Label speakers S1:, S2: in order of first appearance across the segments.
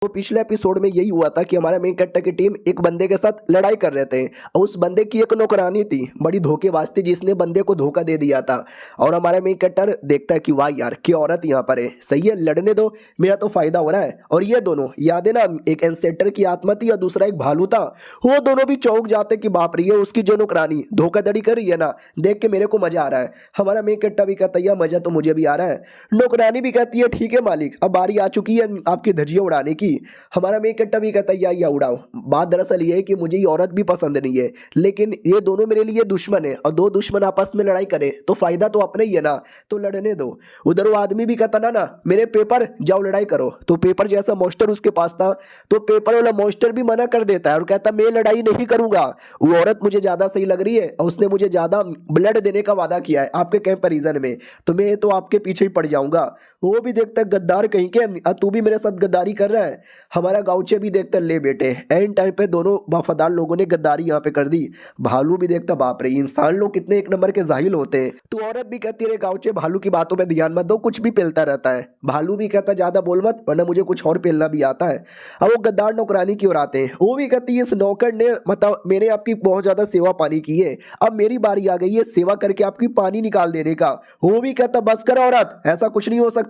S1: तो पिछले एपिसोड में यही हुआ था कि हमारा मेन कैरेक्टर की टीम एक बंदे के साथ लड़ाई कर रहे थे और उस बंदे की एक नौकरानी थी बड़ी धोखेबाज थी जिसने बंदे को धोखा दे दिया था। और हमारा मेन कैरेक्टर देखता है कि वाह यार क्या औरत यहाँ पर है, सही है लड़ने दो, मेरा तो फायदा हो रहा है। और ये दोनों याद है ना, एक एंसेटर की आत्मा थी और दूसरा एक भालू था। वो दोनों भी चौंक जाते कि बाप रे, ये उसकी जो नौकरानी धोखाधड़ी कर रही है ना, देख के मेरे को मजा आ रहा है। हमारा मेन कैरेक्टर भी कहता है यार मजा तो मुझे भी आ रहा है। नौकरानी भी कहती है ठीक है मालिक, अब बारी आ चुकी है आपकी धज्जियां उड़ाने की। हमारा मेन कैरेक्टर भी कहता है या उड़ाओ। बात दरअसल ये है कि मुझे ये औरत भी पसंद नहीं है, लेकिन ये दोनों मेरे लिए दुश्मन है और दो दुश्मन आपस में लड़ाई करें तो फायदा तो अपना ही है ना, तो लड़ने दो। उधर वो आदमी भी कहता ना ना मेरे पेपर जाओ लड़ाई करो, तो पेपर जैसा मॉन्स्टर उसके पास था, तो पेपर वाला मॉन्स्टर भी मना कर देता है और कहता मैं लड़ाई नहीं करूंगा, वो औरत मुझे ज्यादा सही लग रही है और उसने मुझे ज्यादा ब्लड देने का वादा किया है आपके कंपैरिजन में, तो मैं तो आपके पीछे ही पड़ जाऊंगा। वो भी देखता है गद्दार कहीं के, तू भी मेरे साथ गद्दारी कर रहा है। हमारा गाउचे भी देखता ले बेटे, एंड टाइम पे दोनों वफादार लोगों ने गद्दारी यहाँ पे कर दी। भालू भी देखता बाप रे इंसान लोग कितने एक नंबर के जाहिल होते हैं। तो औरत भी कहती है गाउचे भालू की बातों पे ध्यान मत दो, कुछ भी पेलता रहता है। भालू भी कहता ज्यादा बोल मत वरना मुझे कुछ और पेलना भी आता है। अब वो गद्दार नौकरानी की ओर आते हैं, वो भी कहती है इस नौकर ने मतलब मैंने आपकी बहुत ज्यादा सेवा पानी की है, अब मेरी बारी आ गई है सेवा करके आपकी पानी निकाल देने का। वो भी कहता बस कर औरत, ऐसा कुछ नहीं हो सकता,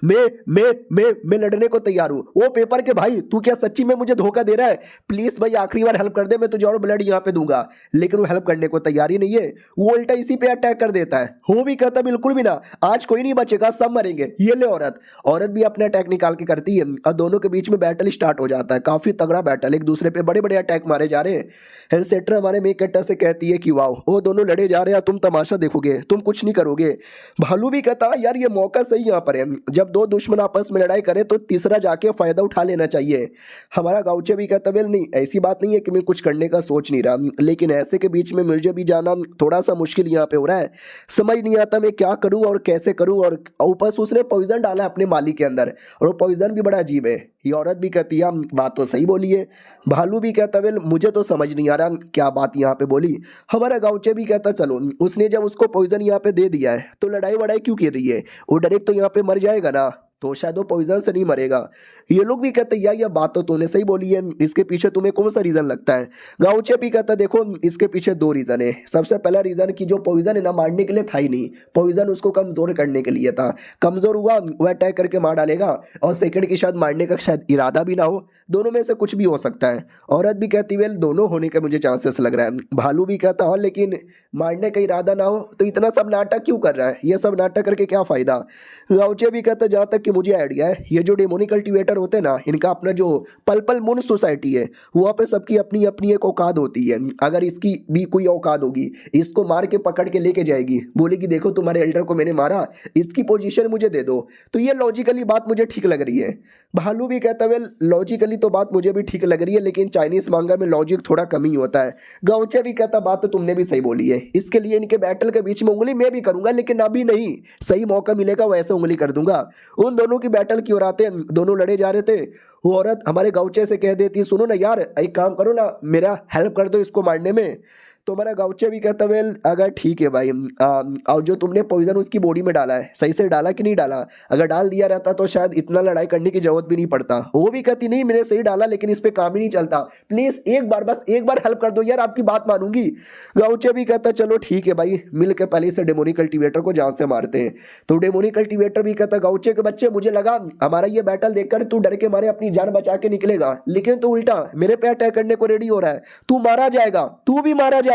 S1: मैं लड़ने को तैयार हूं। वो पेपर के भाई तू क्या सच्ची में मुझे धोखा दे रहा है, प्लीज भाई आखिरी बार हेल्प कर दे, मैं तुझे और ब्लड यहाँ पे दूंगा। लेकिन वो हेल्प करने को तैयार ही नहीं है, वो उल्टा इसी पे अटैक कर देता है। वो भी कहता बिल्कुल भी ना, आज कोई नहीं बचेगा सब मरेंगे, ये ले औरत। औरत भी अपना अटैक निकाल के करती है और दोनों के बीच में बैटल स्टार्ट हो जाता है, काफी तगड़ा बैटल, एक दूसरे पे बड़े बड़े अटैक मारे जा रहे हैं। हेलसेटर हमारे मेन कैरेक्टर से कहती है कि वाह वो दोनों लड़े जा रहे हैं, तुम तमाशा देखोगे, तुम कुछ नहीं करोगे। भालू भी कहता यार ये मौका सही यहाँ पर है, जब दो दुश्मन आपस में लड़ाई करे तो तीसरा जाके फायदा उठा लेना चाहिए। हमारा गाउचे भी कहता वेल नहीं ऐसी बात नहीं है कि मैं कुछ करने का सोच नहीं रहा, लेकिन ऐसे के बीच में मुझे भी जाना थोड़ा सा मुश्किल यहाँ पे हो रहा है, समझ नहीं आता मैं क्या करूँ और कैसे करूँ। और ऊपर से उसने पॉइजन डाला अपने मालिक के अंदर और वो पॉइजन भी बड़ा अजीब है। ये औरत भी कहती है बात तो सही बोली है। भालू भी कहता वेल मुझे तो समझ नहीं आ रहा क्या बात यहाँ पे बोली। हमारा गाउचे भी कहता चलो उसने जब उसको पॉइजन यहाँ पे दे दिया है तो लड़ाई वड़ाई क्यों कर रही है, वो डायरेक्ट तो यहाँ पे मर जाएगा ना, तो शायद वो पॉइजन से नहीं मरेगा। ये लोग भी कहते हैं यार ये बात तो तूने सही बोली है, इसके पीछे तुम्हें कौन सा रीजन लगता है। गाउचे भी कहता देखो इसके पीछे दो रीजन है। सबसे पहला रीजन कि जो पॉइजन है ना मारने के लिए था ही नहीं, पॉइजन उसको कमजोर करने के लिए था, कमजोर हुआ वो अटैक करके मार डालेगा। और सेकंड की शायद मारने का शायद इरादा भी ना हो, दोनों में से कुछ भी हो सकता है। औरत भी कहती वेल दोनों होने के मुझे चांसेस लग रहा है। भालू भी कहता हाँ लेकिन मारने का इरादा ना हो तो इतना सब नाटक क्यों कर रहा है, ये सब नाटक करके क्या फायदा। गाउचे भी कहता जहाँ तक कि मुझे आइडिया है ये जो डेमोनिक कल्टीवेटर होते हैं ना, इनका अपना जो पलपल मून सोसाइटी है वहाँ पे सबकी अपनी अपनी एक औकात होती है। अगर इसकी भी कोई औकात होगी इसको मार के पकड़ के लेके जाएगी, बोलेगी देखो तुम्हारे एल्डर को मैंने मारा, इसकी पोजीशन मुझे दे दो। तो ये लॉजिकली बात मुझे ठीक लग रही है। भालू भी कहता वेल लॉजिकली तो बात मुझे भी ठीक लग रही है, लेकिन चाइनीज मांगा में लॉजिक थोड़ा कम ही होता है। गाउचे भी कहता बात तो तुमने भी सही बोली है, इसके लिए इनके बैटल के बीच में उंगली मैं भी करूंगा, लेकिन अभी नहीं, सही मौका मिलेगा वैसे उंगली कर दूंगा। उन दोनों की बैटल की ओर आते हैं, दोनों लड़े जा रहे थे। वो औरत हमारे गाउचे से कह देती है सुनो ना यार एक काम करो ना मेरा हेल्प कर दो इसको मारने में। तो हमारा गाउचे भी कहता वेल अगर ठीक है भाई, और जो तुमने पॉइजन उसकी बॉडी में डाला है सही से डाला कि नहीं डाला, अगर डाल दिया रहता तो शायद इतना लड़ाई करने की जरूरत भी नहीं पड़ता। वो भी कहती नहीं मैंने सही डाला लेकिन इस पे काम ही नहीं चलता, प्लीज एक बार बस एक बार हेल्प कर दो यार आपकी बात मानूंगी। गाउचे भी कहता चलो ठीक है भाई, मिल के पहले से डेमोनिक कल्टीवेटर को जान से मारते हैं। तो डेमोनिक कल्टीवेटर भी कहता गाउचे के बच्चे मुझे लगा हमारा ये बैटल देखकर तू डर के मारे अपनी जान बचा के निकलेगा, लेकिन तू उल्टा मेरे पे अटैक करने को रेडी हो रहा है, तू मारा जाएगा, तू भी मारा जाएगा।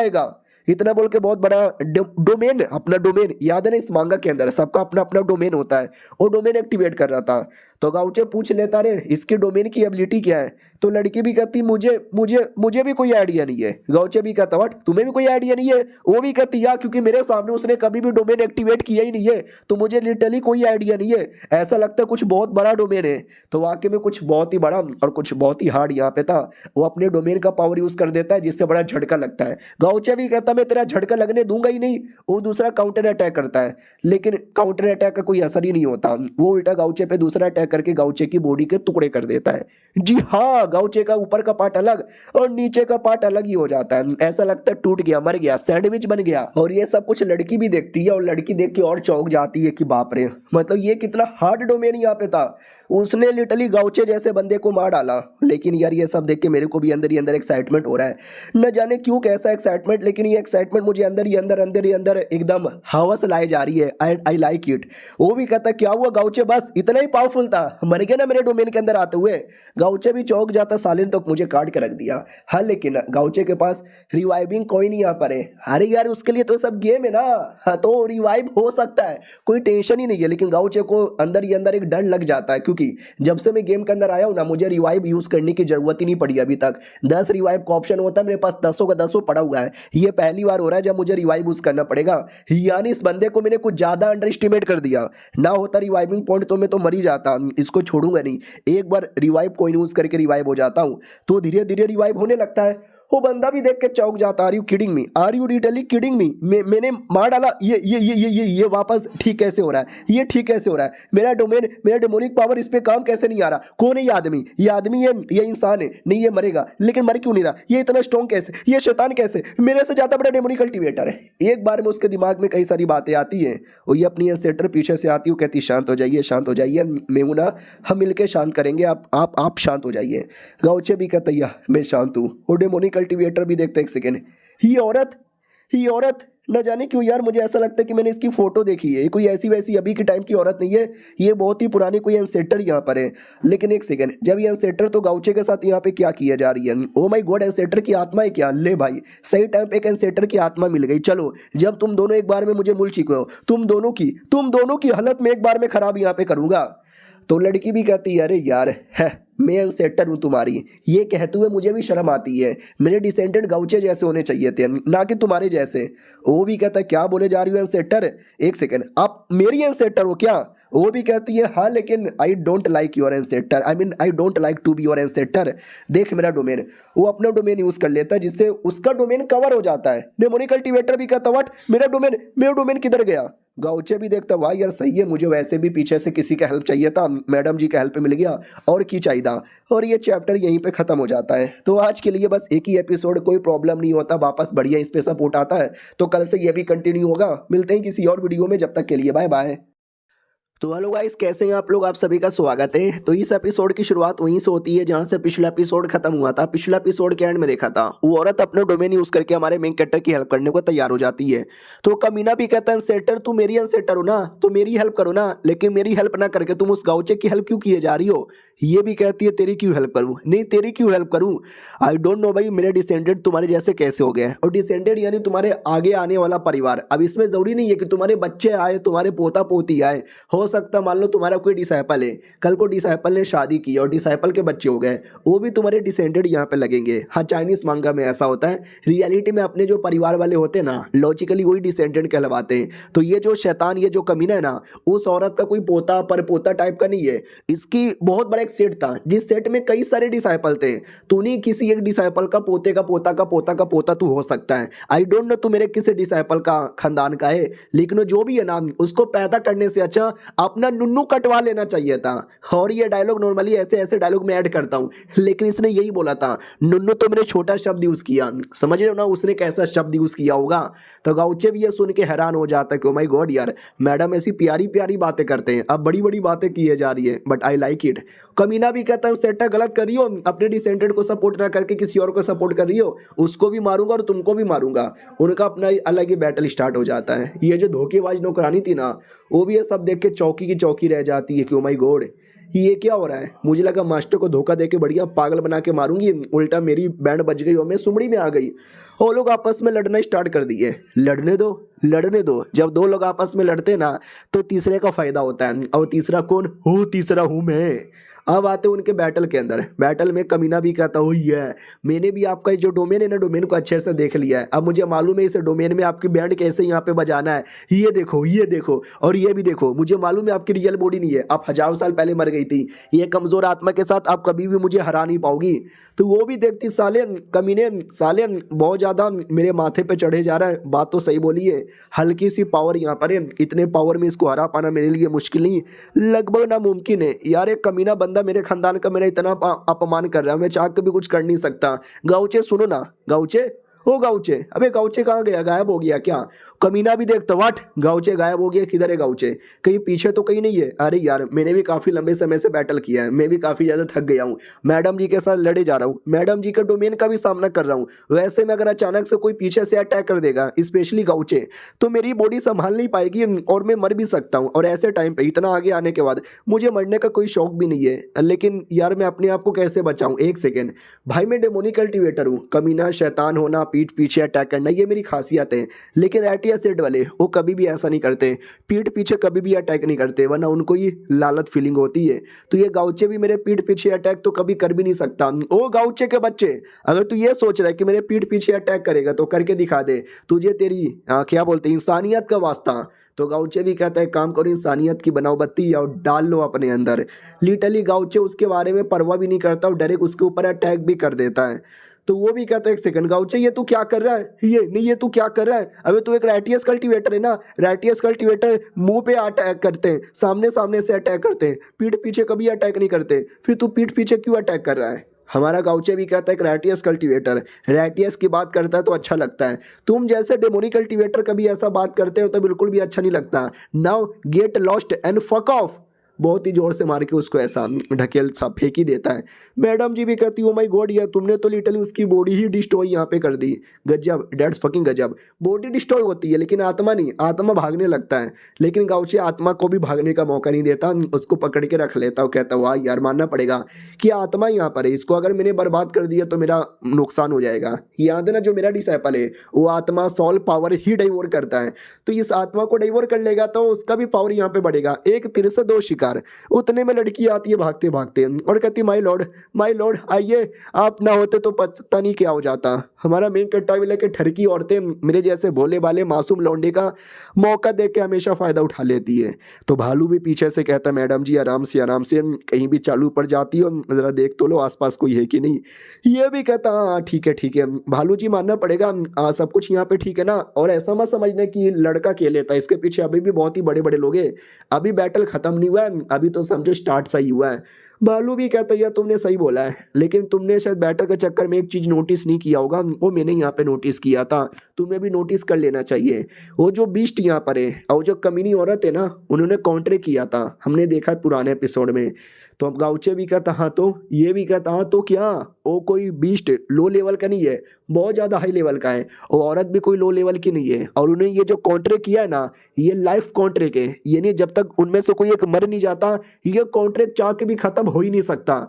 S1: इतना बोल के बहुत बड़ा डोमेन, अपना डोमेन याद है ना इस मांगा के अंदर सबका अपना अपना डोमेन होता है, वो डोमेन एक्टिवेट कर रहा था। तो गाउचे पूछ लेता रे इसके डोमेन की एबिलिटी क्या है, तो लड़की भी कहती मुझे मुझे मुझे भी कोई आइडिया नहीं है। गाउचे भी कहता व्हाट तुम्हें भी कोई आइडिया नहीं है, वो भी कहती यार क्योंकि मेरे सामने उसने कभी भी डोमेन एक्टिवेट किया ही नहीं है तो मुझे लिटरली कोई आइडिया नहीं है, ऐसा लगता है कुछ बहुत बड़ा डोमेन है। तो वाकई में कुछ बहुत ही बड़ा और कुछ बहुत ही हार्ड यहाँ पे था। वो अपने डोमेन का पावर यूज कर देता है जिससे बड़ा झटका लगता है। गाउचे भी कहता मैं तेरा झटका लगने दूंगा ही नहीं। वो दूसरा काउंटर अटैक करता है, लेकिन काउंटर अटैक का कोई असर ही नहीं होता, वो उल्टा गाउचे पे दूसरा अटैक करके गाउचे की बॉडी के टुकड़े कर देता है। जी हाँ, गाउचे का ऊपर का पार्ट अलग और नीचे का पार्ट अलग ही हो जाता है। ऐसा लगता है टूट गया, मर गया, सैंडविच बन गया। और ये सब कुछ लड़की भी देखती है और लड़की देख के और चौंक जाती है कि बाप रे, मतलब ये कितना हार्ड डोमेन यहाँ पे था। उसने लिटरली गाउचे जैसे बंदे को मार डाला। लेकिन यार ये सब देख के मेरे को भी अंदर ही अंदर एक्साइटमेंट हो रहा है। न जाने क्यों कैसा एक्साइटमेंट, लेकिन ये एक्साइटमेंट मुझे अंदर ही अंदर एकदम हवस लाई जा रही है। I like it. वो भी कहता क्या हुआ गाउचे, बस इतना ही पावरफुल था, मर गया ना मेरे डोमेन के अंदर आते हुए। गाउचे भी चौंक जाता, साले ने तो मुझे काट के रख दिया। हाँ लेकिन गाउचे के पास रिवाइविंग कोई नहीं यहाँ पर है। अरे यार उसके लिए तो सब गेम है ना। हाँ तो रिवाइव हो सकता है, कोई टेंशन ही नहीं है। लेकिन गाउचे को अंदर ही अंदर एक डर लग जाता है, क्योंकि जब से मैं गेम के अंदर आया हूँ ना, मुझे रिवाइव यूज करने की जरूरत ही नहीं पड़ी अभी तक। 10 रिवाइव का ऑप्शन होता है, मेरे पास 10 का 10 पड़ा हुआ है। ये पहली बार हो रहा है जब मुझे रिवाइव यूज करना पड़ेगा। यानी इस बंदे को मैंने कुछ ज्यादा अंडर एस्टिमेट कर दिया। ना होता रिवाइविंग पॉइंट तो मैं तो मर ही जाता। इसको छोड़ूंगा नहीं। एक बार रिवाइव कोइन यूज करके रिवाइव हो जाता हूँ तो धीरे धीरे रिवाइव होने लगता है। वो बंदा भी देख के चौंक जाता, are you kidding me, are you really kidding me. मैंने मार डाला, ये वापस ठीक कैसे हो रहा है, ये ठीक कैसे हो रहा है, मेरा डोमेन, मेरा डेमोनिक पावर इस पे काम कैसे नहीं आ रहा। कौन है ये आदमी, ये इंसान है, नहीं ये मरेगा, लेकिन मर क्यों नहीं रहा, ये इतना स्ट्रॉन्ग कैसे, ये शैतान कैसे, मेरे से ज्यादा बड़ा डेमोनिक कल्टीवेटर है। एक बार में उसके दिमाग में कई सारी बातें आती हैं। वो ये अपनी एंसेस्टर पीछे से आती हूँ, कहती शांत हो जाइए, शांत हो जाइए मेहुना, हम मिलकर शांत करेंगे, आप शांत हो जाइए। गाउचे भी कहता है मैं शांत हूँ। वो डेमोनिक कल्टीवेटर भी देखता है, एक सेकेंड, ही औरत न जाने क्यों यार मुझे ऐसा लगता है कि मैंने इसकी फोटो देखी है। कोई ऐसी वैसी अभी के टाइम की औरत नहीं है, ये बहुत ही पुरानी कोई एंसेस्टर यहाँ पर है। लेकिन एक सेकेंड, जब ये एंसेस्टर तो गाउचे के साथ यहाँ पे क्या किया जा रही है। ओ माय गॉड, एंसेस्टर की आत्मा है क्या। ले भाई, सही टाइम पे एक एंसेस्टर की आत्मा मिल गई। चलो जब तुम दोनों एक बार में मुझे मुल चुके हो, तुम दोनों की हालत में एक बार में खराब यहाँ पे करूंगा। तो लड़की भी कहती है अरे यार है, मैं एंसेस्टर हूँ तुम्हारी। ये कहते हुए मुझे भी शर्म आती है। मेरे डिसेंडेंट गाउचे जैसे होने चाहिए थे, ना कि तुम्हारे जैसे। वो भी कहता है क्या बोले जा रही हो एंसेस्टर, एक सेकेंड, आप मेरी एंसेस्टर हो क्या। वो भी कहती है हाँ लेकिन I don't like your ancestor, I don't like to be your ancestor. देख मेरा डोमेन, वो अपना डोमेन यूज कर लेता है जिससे उसका डोमेन कवर हो जाता है। डेमोनिक कल्टीवेटर भी कहता व्हाट, मेरा डोमेन किधर गया। गाउचे भी देखता वाह यार सही है, मुझे वैसे भी पीछे से किसी का हेल्प चाहिए था, मैडम जी का हेल्प मिल गया, और की चाहिए था। और ये चैप्टर यहीं पे खत्म हो जाता है। तो आज के लिए बस एक ही एपिसोड, कोई प्रॉब्लम नहीं होता, वापस बढ़िया इस पे सपोर्ट आता है। तो कल से ये भी कंटिन्यू होगा। मिलते हैं किसी और वीडियो में, जब तक के लिए बाय बाय। तो हेलो गाइस, कैसे हैं आप लोग, आप सभी का स्वागत है। तो इस एपिसोड की शुरुआत वहीं से होती है जहां से पिछला एपिसोड खत्म हुआ था। पिछला एपिसोड के एंड में देखा था वो औरत अपने डोमेन यूज करके हमारे मेन कैरेक्टर की हेल्प करने को तैयार हो जाती है। तो कमीना भी कहता है एंसेस्टर तू मेरी एंसेस्टर हो ना, तो मेरी हेल्प करो ना, लेकिन मेरी हेल्प ना करके तुम उस गाउचे की हेल्प क्यों किए जा रही हो। ये भी कहती है तेरी क्यों हेल्प करूं, नहीं तेरी क्यों हेल्प करूं। आई डोंट नो भाई, मेरे डिसेंडेंट तुम्हारे जैसे कैसे हो गए। और डिसेंडेंट यानी तुम्हारे आगे आने वाला परिवार। अब इसमें जरूरी नहीं है कि तुम्हारे बच्चे आए, तुम्हारे पोता पोती आए, हो सकता मान लो तुम्हारा कोई डिसाइपल है, कल को डिसाइपल ने शादी की और डिसाइपल के बच्चे हो गए, वो भी तुम्हारे डिसेंडेंट यहाँ पे लगेंगे। हाँ चाइनीज मांगा में ऐसा होता है। रियलिटी में अपने जो परिवार वाले होते हैं ना, लॉजिकली वही डिसेंडेंट कहलवाते हैं। तो ये जो शैतान, ये जो कमीना है ना, उस औरत का कोई पोता पर पोता टाइप का नहीं है। इसकी बहुत बड़ा एक सेट था जिस सेट में कई सारे डिसाइपल थे। तो नहीं किसी एक डिसाइपल का पोते का पोता का पोता का पोता तू हो सकता है। आई डोंट नो तू मेरे किसी डिसाइपल का खानदान का है, लेकिन जो भी है ना, उसको पैदा करने से अच्छा अपना नुन्नू कटवा लेना चाहिए था। और ये डायलॉग नॉर्मली ऐसे ऐसे डायलॉग में ऐड करता हूँ, लेकिन इसने यही बोला था नुन्नू, तो मैंने छोटा शब्द यूज किया। समझ रहे हो ना उसने कैसा शब्द यूज किया होगा। तो गाउचे भी ये सुन के हैरान हो जाता है कि ओ माय गॉड यार, मैडम ऐसी प्यारी प्यारी बातें करते हैं, अब बड़ी बड़ी बातें किए जा रही है, बट आई लाइक इट। कमीना भी कहता है सेटा गलत कर रही हो, अपने डिसेंडेंट को सपोर्ट ना करके किसी और को सपोर्ट कर रही हो, उसको भी मारूंगा और तुमको भी मारूंगा। उनका अपना अलग ही बैटल स्टार्ट हो जाता है। ये जो धोखेबाज नौकरानी थी ना, वो भी ये सब देख के चौकी की चौकी रह जाती है कि ओ माय गॉड ये क्या हो रहा है। मुझे लगा मास्टर को धोखा देके बढ़िया पागल बना के मारूंगी, उल्टा मेरी बैंड बज गई और मैं सुमड़ी में आ गई। वो लोग आपस में लड़ना स्टार्ट कर दिए। लड़ने दो। जब दो लोग आपस में लड़ते ना, तो तीसरे का फायदा होता है। और तीसरा कौन हो, तीसरा हूं मैं। अब आते उनके बैटल के अंदर। बैटल में कमीना भी कहता हो ये मैंने भी आपका जो डोमेन है ना, डोमेन को अच्छे से देख लिया है। अब मुझे मालूम है इस डोमेन में आपकी बैंड कैसे यहाँ पे बजाना है। ये देखो और ये भी देखो, मुझे मालूम है आपकी रियल बॉडी नहीं है, आप 1000 साल पहले मर गई थी। ये कमजोर आत्मा के साथ आप कभी भी मुझे हरा नहीं पाओगी। तो वो भी देखती साले कमीने, साले बहुत ज़्यादा मेरे माथे पे चढ़े जा रहा है। बात तो सही बोली है, हल्की सी पावर यहाँ पर है, इतने पावर में इसको हरा पाना मेरे लिए मुश्किल नहीं, लगभग नामुमकिन है यार। एक कमीना बंदा बंदा मेरे खानदान का मेरा इतना अपमान कर रहा है, मैं चाह के भी कुछ कर नहीं सकता। गाउचे सुनो ना, गाउचे, ओ गाउचे, अबे गाउचे कहाँ गया, गायब हो गया क्या? कमीना भी देखता, वाट गाउचे गायब हो गया, किधर है गाउचे? कहीं पीछे तो कहीं नहीं है? अरे यार मैंने भी काफ़ी लंबे समय से बैटल किया है, मैं भी काफ़ी ज़्यादा थक गया हूँ, मैडम जी के साथ लड़े जा रहा हूँ, मैडम जी के डोमेन का भी सामना कर रहा हूँ। वैसे में अगर अचानक से कोई पीछे से अटैक कर देगा, स्पेशली गाउचे, तो मेरी बॉडी संभाल नहीं पाएगी और मैं मर भी सकता हूँ। और ऐसे टाइम पे इतना आगे आने के बाद मुझे मरने का कोई शौक भी नहीं है, लेकिन यार मैं अपने आप को कैसे बचाऊँ? एक सेकेंड भाई, मैं डेमोनिक कल्टीवेटर हूँ, कमीना शैतान होना, पीठ पीछे अटैक करना, ये मेरी खासियत है। लेकिन एटीएस सेट वाले वो कभी भी ऐसा नहीं करते, पीठ पीछे कभी भी अटैक नहीं करते, वरना उनको ही लालच फीलिंग होती है। तो ये गाउचे भी मेरे पीठ पीछे अटैक तो कभी कर भी नहीं सकता। ओ गाउचे के बच्चे, अगर तू ये सोच रहा है कि मेरे पीठ पीछे अटैक करेगा तो करके दिखा दे, तुझे तेरी क्या बोलते हैं, इंसानियत का वास्ता। तो गाउचे भी कहता है काम करो, इंसानियत की बनाओ बत्ती और डाल लो अपने अंदर। लिटरली गाउचे उसके बारे में परवाह भी नहीं करता और डायरेक्ट उसके ऊपर अटैक भी कर देता है। तो वो भी कहता है एक सेकंड गाउचे, ये तू क्या कर रहा है? ये नहीं, ये तू क्या कर रहा है? अबे तू एक रैटियस कल्टीवेटर है ना, रैटियस कल्टीवेटर मुंह पे अटैक करते हैं, सामने सामने से अटैक करते हैं, पीठ पीछे कभी अटैक नहीं करते, फिर तू पीठ पीछे क्यों अटैक कर रहा है? हमारा गाउचे भी कहता है कि रैटियस कल्टीवेटर, रैटियस की बात करता है तो अच्छा लगता है, तुम जैसे डेमोनिक कल्टीवेटर कभी ऐसा बात करते हो तो बिल्कुल भी अच्छा नहीं लगता। Now get lost and fuck off. बहुत ही जोर से मार के उसको ऐसा ढकेल सा फेंक ही देता है। मैडम जी भी कहती ओ माय गॉड, यार तुमने तो लिटरली उसकी बॉडी ही डिस्ट्रॉय यहाँ पे कर दी। गजब, डेट्स फकिंग गजब। बॉडी डिस्ट्रॉय होती है लेकिन आत्मा नहीं, आत्मा भागने लगता है, लेकिन गाउचे आत्मा को भी भागने का मौका नहीं देता, उसको पकड़ के रख लेता और कहता वाह यार मानना पड़ेगा कि आत्मा यहाँ पर है, इसको अगर मैंने बर्बाद कर दिया तो मेरा नुकसान हो जाएगा। याद है ना, जो मेरा डिसाइपल है वो आत्मा सॉल पावर ही डाइवोर करता है, तो इस आत्मा को डाइवोर कर लेगा तो उसका भी पावर यहाँ पे बढ़ेगा। एक तीर से दो शिकार। उतने में लड़की आती है भागते भागते और कहती माय लॉर्ड आइए, आप ना होते तो पता नहीं क्या हो जाता। हमारा मेन कट्टा भी लेके ठरकी औरतें मेरे जैसे भोले भाले मासूम लौंडे का मौका देख के हमेशा फायदा उठा लेती है। तो भालू भी पीछे से कहता मैडम जी आराम से कहीं भी चालू पड़ जाती हो, जरा देख तो लो आसपास कोई है कि नहीं। ये भी कहता हाँ ठीक है भालू जी मानना पड़ेगा, सब कुछ यहाँ पे ठीक है ना। और ऐसा मत समझने कि लड़का खेल लेता है, इसके पीछे अभी भी बहुत ही बड़े बड़े लोग हैं, अभी बैटल खत्म नहीं हुआ है, अभी तो समझो स्टार्ट सही हुआ है। भालू भी कहता है यार तुमने सही बोला है, लेकिन तुमने शायद बैटल के चक्कर में एक चीज नोटिस नहीं किया होगा, वो मैंने यहाँ पे नोटिस किया था, तुम्हें भी नोटिस कर लेना चाहिए। वो जो बीस्ट यहाँ पर है और जो कमीनी औरत है ना, उन्होंने काउंटर किया था, हमने देखा है पुराने एपिसोड में। तो अब गाउचे भी कहता हाँ, तो ये भी कहता हाँ तो क्या, वो कोई बीस्ट लो लेवल का नहीं है, बहुत ज़्यादा हाई लेवल का है, और औरत भी कोई लो लेवल की नहीं है। और उन्हें ये जो कॉन्ट्रैक्ट किया है ना, ये लाइफ कॉन्ट्रैक्ट है, यानी जब तक उनमें से कोई एक मर नहीं जाता ये कॉन्ट्रैक्ट चाह के भी खत्म हो ही नहीं सकता।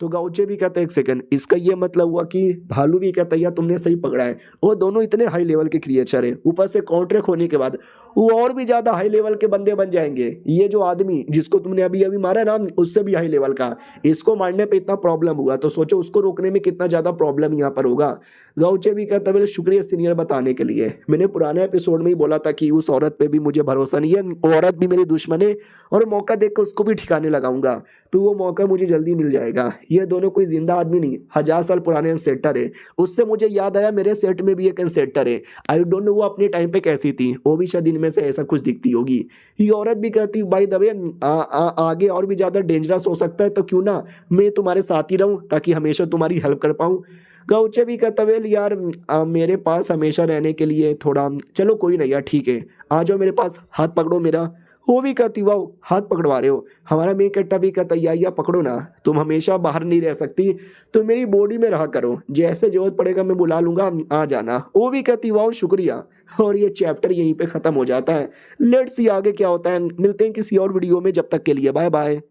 S1: तो गाउचे भी कहता है एक सेकंड, इसका ये मतलब हुआ कि भालू भी कहता है यार तुमने सही पकड़ा है, वो दोनों इतने हाई लेवल के क्रिएचर है, ऊपर से कॉन्ट्रैक्ट होने के बाद वो और भी ज्यादा हाई लेवल के बंदे बन जाएंगे। ये जो आदमी जिसको तुमने अभी अभी मारा ना, उससे भी हाई लेवल का, इसको मारने पे इतना प्रॉब्लम हुआ तो सोचो उसको रोकने में कितना ज्यादा प्रॉब्लम यहाँ पर होगा। गाउचे भी कहता है शुक्रिया सीनियर बताने के लिए, मैंने पुराने एपिसोड में ही बोला था कि उस औरत पे भी मुझे भरोसा नहीं है, वो औरत भी मेरी दुश्मन है और मौका देख कर उसको भी ठिकाने लगाऊंगा, तो वो मौका मुझे जल्दी मिल जाएगा। ये दोनों कोई जिंदा आदमी नहीं, 1000 साल पुराने एंसेस्टर है। उससे मुझे याद आया मेरे सेट में भी एक एंसेस्टर है, आई डोंट नो वो अपने टाइम पे कैसी थी, वो भी शायद इनमें से ऐसा कुछ दिखती होगी। ये औरत भी कहती बाय द वे आगे और भी ज्यादा डेंजरस हो सकता है, तो क्यों ना मैं तुम्हारे साथ ही रहूं ताकि हमेशा तुम्हारी हेल्प कर पाऊं। गाउचे भी कहता वेल यार मेरे पास हमेशा रहने के लिए थोड़ा, चलो कोई नहीं यार ठीक है, आ जाओ मेरे पास, हाथ पकड़ो मेरा। वो भी कहती वाह हाथ पकड़वा रहे हो। हमारा मेन कट्टा भी कहता या पकड़ो ना, तुम हमेशा बाहर नहीं रह सकती, तो मेरी बॉडी में रहा करो, जैसे जरूरत पड़ेगा मैं बुला लूंगा, आ जाना। वो भी कहती वाह शुक्रिया। और ये चैप्टर यहीं पे खत्म हो जाता है। लेट्स सी आगे क्या होता है, मिलते हैं किसी और वीडियो में, जब तक के लिए बाय बाय।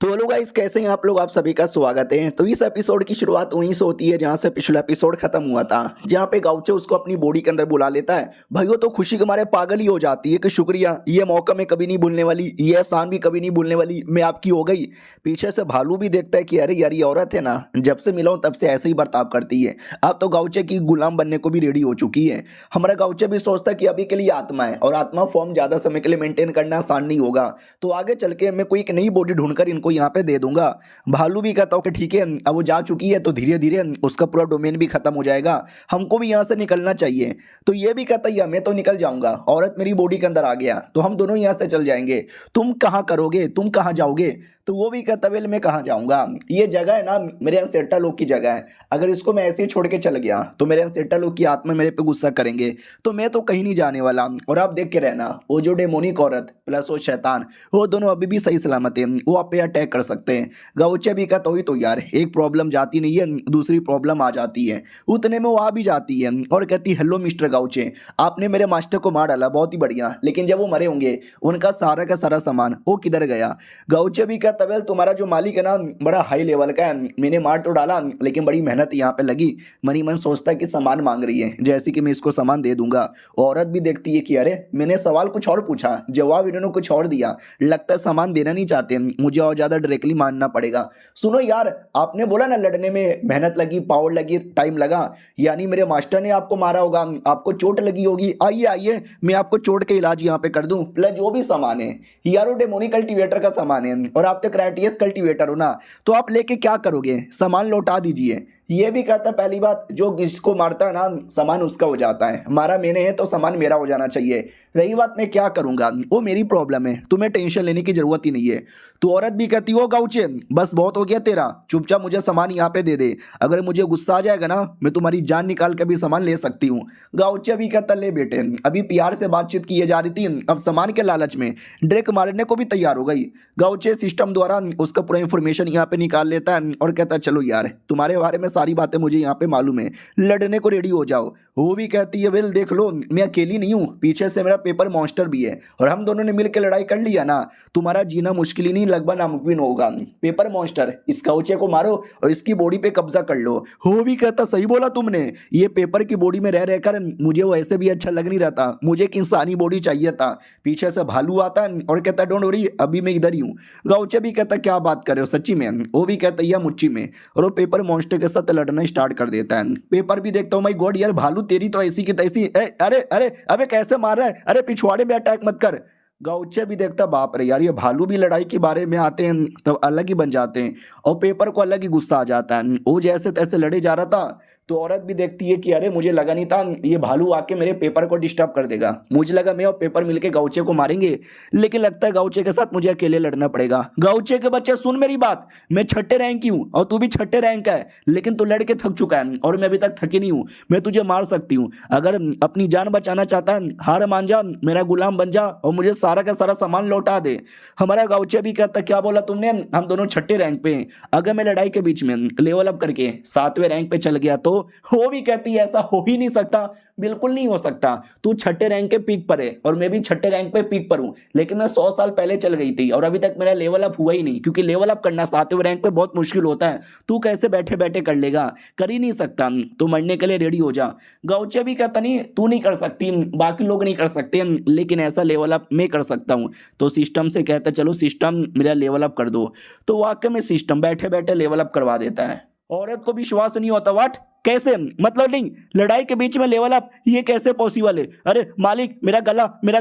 S1: तो हेलो गाइस, कैसे हैं आप लोग, आप सभी का स्वागत है। तो इस एपिसोड की शुरुआत वहीं से होती है जहां से पिछला एपिसोड खत्म हुआ था, जहां पे गाउचे उसको अपनी बॉडी के अंदर बुला लेता है। भाई वो तो खुशी के मारे पागल ही हो जाती है कि शुक्रिया, ये मौका मैं कभी नहीं भूलने वाली, ये एहसान भी कभी नहीं भूलने वाली, मैं आपकी हो गई। पीछे से भालू भी देखता है कि अरे यार ये औरत है ना, जब से मिला हूं तब से ऐसे ही बर्ताव करती है, अब तो गाउचे की गुलाम बनने को भी रेडी हो चुकी है। हमारा गाउचे भी सोचता है कि अभी के लिए आत्मा है और आत्मा फॉर्म ज्यादा समय के लिए मेंटेन करना आसान नहीं होगा, तो आगे चल के मैं कोई एक नई बॉडी ढूंढकर इनको यहाँ पे दे दूंगा। भालू भी कहता हूँ कि ठीक है, अब वो जा चुकी है तो धीरे धीरे उसका पूरा डोमेन भी खत्म हो जाएगा, हमको भी यहाँ से निकलना चाहिए। तो ये भी कहता है मैं तो निकल जाऊंगा, औरत मेरी बॉडी के अंदर आ गया तो हम दोनों यहाँ से चल जाएंगे, तुम कहाँ करोगे, तुम कहाँ जाओगे। तो वो भी कहता वेल मैं कहाँ जाऊंगा, ये जगह है ना मेरे अनसेटा लोग की जगह है, अगर इसको मैं ऐसे ही छोड़ के चल गया तो मेरे अनसेटा लोग की आत्मा मेरे पे गुस्सा करेंगे, तो मैं तो कहीं नहीं जाने वाला। और आप देख के रहना वो जो डेमोनिक औरत प्लस वो शैतान, वो दोनों अभी भी सही सलामत है, वो आप पे अटैक कर सकते हैं। गाउचे भी कहता हुई तो यार एक प्रॉब्लम जाती नहीं है दूसरी प्रॉब्लम आ जाती है, उतने में वो आ भी जाती है और कहती हेलो मिस्टर गाउचे, आपने मेरे मास्टर को मार डाला बहुत ही बढ़िया, लेकिन जब वो मरे होंगे उनका सारा का सारा सामान वो किधर गया। गाउचे भी कहता वेल तुम्हारा जो मालिक है ना बड़ा हाई लेवल का है, मैंने मार तो डाला लेकिन बड़ी मेहनत यहाँ पे लगी। मनी मन सोचता है कि सामान मांग रही है जैसे कि मैं इसको सामान दे दूंगा। औरत भी देखती है कि अरे मैंने सवाल कुछ और पूछा जवाब इन्होंने कुछ और दिया, लगता है सामान देना नहीं चाहते, मुझे और ज़्यादा डायरेक्टली मानना पड़ेगा। सुनो यार आपने बोला ना लड़ने में मेहनत लगी पावर लगी टाइम लगा, यानी मेरे मास्टर ने आपको मारा होगा, आपको चोट लगी होगी, आइए आइए मैं आपको चोट के इलाज यहाँ पे कर दूं, प्लस जो भी सामान है यार वो डेमोनिक कल्टीवेटर का सामान है और आप तो क्राइटियस कल्टीवेटर हो ना, तो आप लेके क्या करोगे, सामान लौटा दीजिए। ये भी कहता पहली बात जो जिसको मारता है ना सामान उसका हो जाता है, मारा मैंने है तो सामान मेरा हो जाना चाहिए, रही बात मैं क्या करूंगा वो मेरी प्रॉब्लम है, तुम्हें टेंशन लेने की जरूरत ही नहीं है। तो औरत भी कहती हो गाउचे बस बहुत हो गया तेरा, चुपचाप मुझे सामान यहाँ पे दे दे, अगर मुझे गुस्सा आ जाएगा ना मैं तुम्हारी जान निकाल के भी सामान ले सकती हूँ। गाउचे भी कहता ले बेटे अभी प्यार से बातचीत की जा रही थी, अब सामान के लालच में ड्रेक मारने को भी तैयार हो गई। गाउचे सिस्टम द्वारा उसका पूरा इंफॉर्मेशन यहाँ पे निकाल लेता है और कहता है चलो यार तुम्हारे बारे में सारी बातें मुझे यहाँ पे मालूम है, लड़ने को रेडी हो जाओ। वो भी कहती है वेल देख लो मैं अकेली नहीं हूँ, पीछे से मेरा पेपर मॉन्स्टर भी है और हम दोनों ने मिलकर लड़ाई कर लिया ना तुम्हारा जीना मुश्किल ही नहीं लगभग नामुमकिन होगा। पेपर मॉन्स्टर इस काउचे को मारो और इसकी बॉडी पे कब्जा कर लो। वो भी कहता सही बोला तुमने, ये पेपर की बॉडी में रह रहकर मुझे वैसे भी अच्छा लग नहीं रहा था, मुझे एक इंसानी बॉडी चाहिए था। पीछे से भालू आता है और कहता डोंट वरी अभी मैं इधर ही हूँ। गाउचे भी कहता क्या बात कर रहे हो सच्ची में, वो भी कहता या मुच्ची में, और वो पेपर मॉन्स्टर के साथ लड़ना स्टार्ट कर देता है। पेपर भी देखता हूँ माय गॉड यार भालू तेरी तो ऐसी की तैसी, अरे अरे अबे कैसे मार रहा है, अरे पिछवाड़े में अटैक मत कर। गाउचे भी देखता बाप रे यार ये भालू भी लड़ाई के बारे में आते हैं तो अलग ही बन जाते हैं, और पेपर को अलग ही गुस्सा आ जाता है, वो जैसे तैसे लड़े जा रहा था। तो औरत भी देखती है कि अरे मुझे लगा नहीं था ये भालू आके मेरे पेपर को डिस्टर्ब कर देगा, मुझे लगा मैं और पेपर मिलके गाउचे को मारेंगे, लेकिन लगता है गाउचे के साथ मुझे अकेले लड़ना पड़ेगा। गाउचे के बच्चे सुन मेरी बात, मैं छठे रैंक की हूँ और तू भी छठे रैंक का है, लेकिन तू लड़के थक चुका है और मैं अभी तक थकी नहीं हूँ, मैं तुझे मार सकती हूँ, अगर अपनी जान बचाना चाहता है हार मान जा, मेरा गुलाम बन जा और मुझे सारा का सारा सामान लौटा दे। हमारा गाउचे भी कहता क्या बोला तुमने, हम दोनों छठे रैंक पे हैं, अगर मैं लड़ाई के बीच में लेवल अप करके 7वें रैंक पे चल गया तो वो भी कहती है ऐसा हो ही नहीं सकता, बिल्कुल नहीं हो सकता, तू छठे रैंक के पीक पर है और मैं भी छठे रैंक पे पीक पर हूं, लेकिन मैं 100 साल पहले चल गई थी और अभी तक मेरा लेवल अप हुआ ही नहीं, क्योंकि लेवल अप करना 7वें रैंक पे बहुत मुश्किल होता है, तू कैसे बैठे बैठे कर लेगा, कर ही नहीं सकता, तू मरने के लिए रेडी हो जा। गाउचे भी कहता नहीं तू नहीं कर सकती, बाकी लोग नहीं कर सकते, लेकिन ऐसा लेवल अप मैं कर सकता हूँ। तो सिस्टम से कहता चलो सिस्टम मेरा लेवल अप कर दो, तो वाकई में सिस्टम बैठे बैठे लेवल अप करवा देता है। औरत को विश्वास नहीं होता वाट कैसे, मतलब नहीं लड़ाई के बीच में लेवल अप ये कैसे पॉसिबल है, अरे मालिक मेरा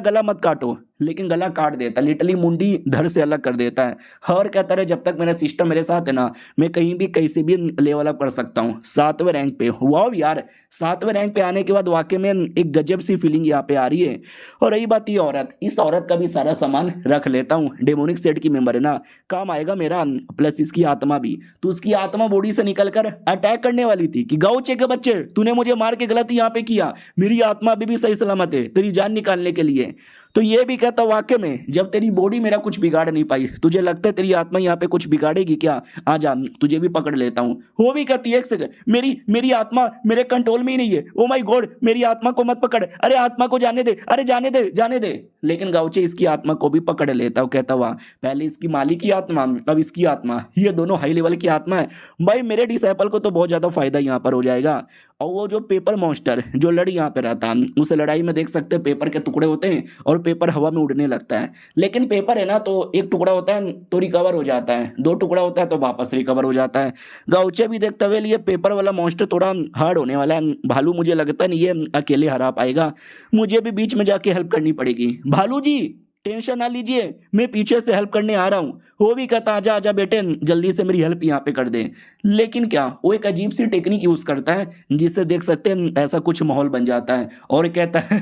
S1: गला मत काटो, लेकिन गला काट देता, लिटरली मुंडी धड़ से अलग कर देता है और कहता है जब तक मेरा सिस्टम मेरे साथ है ना मैं कहीं भी कैसे भी लेवल अप कर सकता हूँ 7वें रैंक पे। वाओ यार 7वें रैंक पे आने के बाद वाकई में एक गजब सी फीलिंग यहाँ पे आ रही है। और रही बात ये औरत, इस औरत का भी सारा सामान रख लेता हूँ, डेमोनिक सेट की मेंबर है ना, काम आएगा मेरा, प्लस इसकी आत्मा भी, तो उसकी आत्मा बॉडी से निकल कर अटैक करने वाली थी कि गाउचे के बच्चे तूने मुझे मार के गलत यहाँ पे किया, मेरी आत्मा अभी भी सही सलामत है तेरी जान निकालने के लिए। तो ये भी कहता वाकई में जब तेरी बॉडी मेरा कुछ बिगाड़ नहीं पाई, तुझे लगता है तेरी आत्मा यहाँ पे कुछ बिगाड़ेगी क्या, आ जा तुझे भी पकड़ लेता हूँ। वो भी कहती है एक सेकंड मेरी आत्मा मेरे कंट्रोल में ही नहीं है, ओ माय गॉड मेरी आत्मा को मत पकड़, अरे आत्मा को जाने दे, अरे जाने दे। लेकिन गाउचे इसकी आत्मा को भी पकड़ लेता है, कहता हुआ पहले इसकी मालिक की आत्मा अब इसकी आत्मा, ये दोनों हाई लेवल की आत्मा है, भाई मेरे डिसाइपल को तो बहुत ज्यादा फायदा यहाँ पर हो जाएगा। और वो जो पेपर मॉन्स्टर जो लड़ यहाँ पे रहता है उस लड़ाई में देख सकते हैं पेपर के टुकड़े होते हैं और पेपर हवा में उड़ने लगता है, लेकिन पेपर है ना तो एक टुकड़ा होता है तो रिकवर हो जाता है, 2 टुकड़ा होता है तो वापस रिकवर हो जाता है। गाउचे भी देखते हुए ये पेपर वाला मॉन्स्टर थोड़ा हार्ड होने वाला है, भालू मुझे लगता नहीं ये अकेले हरा पाएगा, मुझे भी बीच में जाके हेल्प करनी पड़ेगी। भालू जी
S2: टेंशन ना लीजिए, मैं पीछे से हेल्प करने आ रहा हूँ। वो भी कहता आजा आजा बेटे, जल्दी से मेरी हेल्प यहाँ पे कर दे। लेकिन क्या वो एक अजीब सी टेक्निक यूज करता है जिससे देख सकते हैं ऐसा कुछ माहौल बन जाता है और कहता है